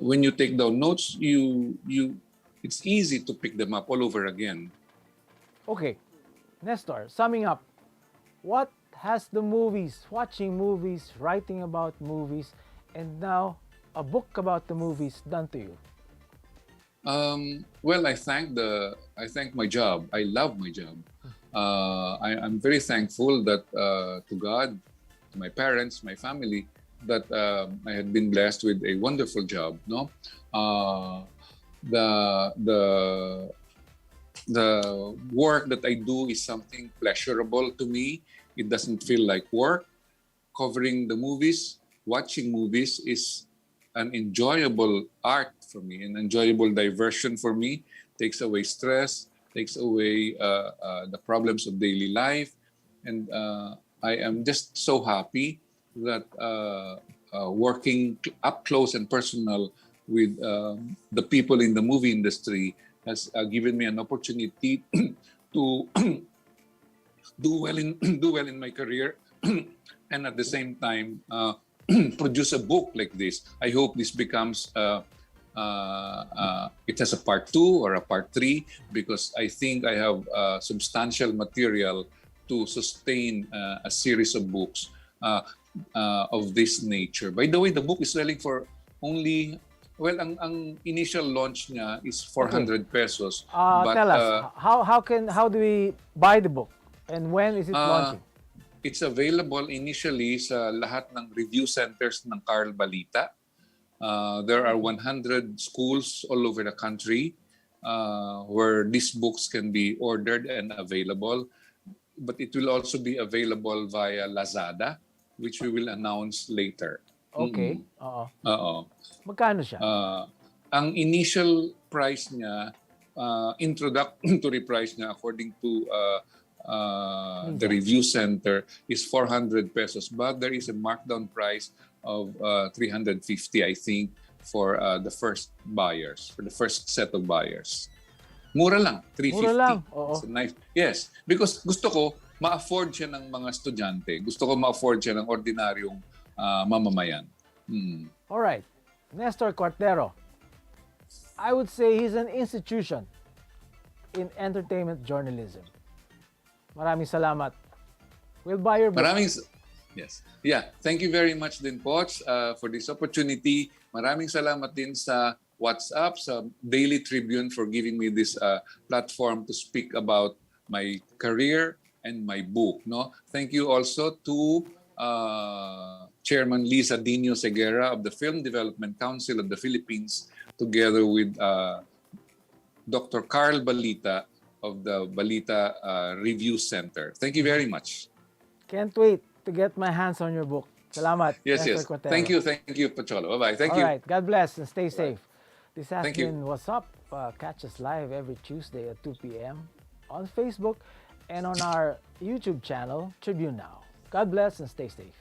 [SPEAKER 2] when you take down notes, it's easy to pick them up all over again.
[SPEAKER 1] Okay, Nestor, summing up, what has the movies, watching movies, writing about movies, and now a book about the movies done to you?
[SPEAKER 2] Well, I thank my job. I love my job. I'm very thankful that to God, to my parents, my family, that I had been blessed with a wonderful job. No, the work that I do is something pleasurable to me. It doesn't feel like work. Covering the movies, watching movies is an enjoyable art for me, an enjoyable diversion for me. Takes away stress, takes away the problems of daily life, and I am just so happy that working up close and personal with the people in the movie industry has given me an opportunity to do well in my career, and at the same time produce a book like this. I hope this becomes it has a part 2 or a part 3, because I think I have substantial material to sustain a series of books of this nature. By the way, the book is selling for only, well, ang initial launch niya is 400 pesos.
[SPEAKER 1] Tell us, how do we buy the book, and when is it launching?
[SPEAKER 2] It's available initially sa lahat ng review centers ng Carl Balita. There are 100 schools all over the country where these books can be ordered and available. But it will also be available via Lazada, which we will announce later.
[SPEAKER 1] Okay.
[SPEAKER 2] Oo.
[SPEAKER 1] Magkano siya?
[SPEAKER 2] Ang initial price niya, introductory price niya according to the review center is 400 pesos. But there is a markdown price of 350, I think, for the first buyers, for the first set of buyers. Mura lang, 350.
[SPEAKER 1] Mura lang, oo.
[SPEAKER 2] It's a nice, yes, because gusto ko ma-afford siya ng mga estudyante. Gusto ko ma-afford siya ng ordinaryong mamamayan.
[SPEAKER 1] All right. Nestor Cuartero, I would say he's an institution in entertainment journalism. Maraming salamat. We'll buy your book.
[SPEAKER 2] Yes. Yeah. Thank you very much din, Poch, for this opportunity. Maraming salamat din sa Wazzup, sa Daily Tribune for giving me this platform to speak about my career and my book. No, thank you also to Chairman Liza Dino Segura of the Film Development Council of the Philippines, together with Dr. Carl Balita of the Balita Review Center. Thank you very much.
[SPEAKER 1] Can't wait to get my hands on your book. Salamat.
[SPEAKER 2] Yes,
[SPEAKER 1] Nestor
[SPEAKER 2] yes.
[SPEAKER 1] Cuartero.
[SPEAKER 2] Thank you, Pocholo. Bye-bye. Thank you.
[SPEAKER 1] All right. God bless and stay safe. This has
[SPEAKER 2] Thank you.
[SPEAKER 1] been Wazzup. Catch us live every Tuesday at 2 p.m. on Facebook and on our YouTube channel, Tribune Now. God bless and stay safe.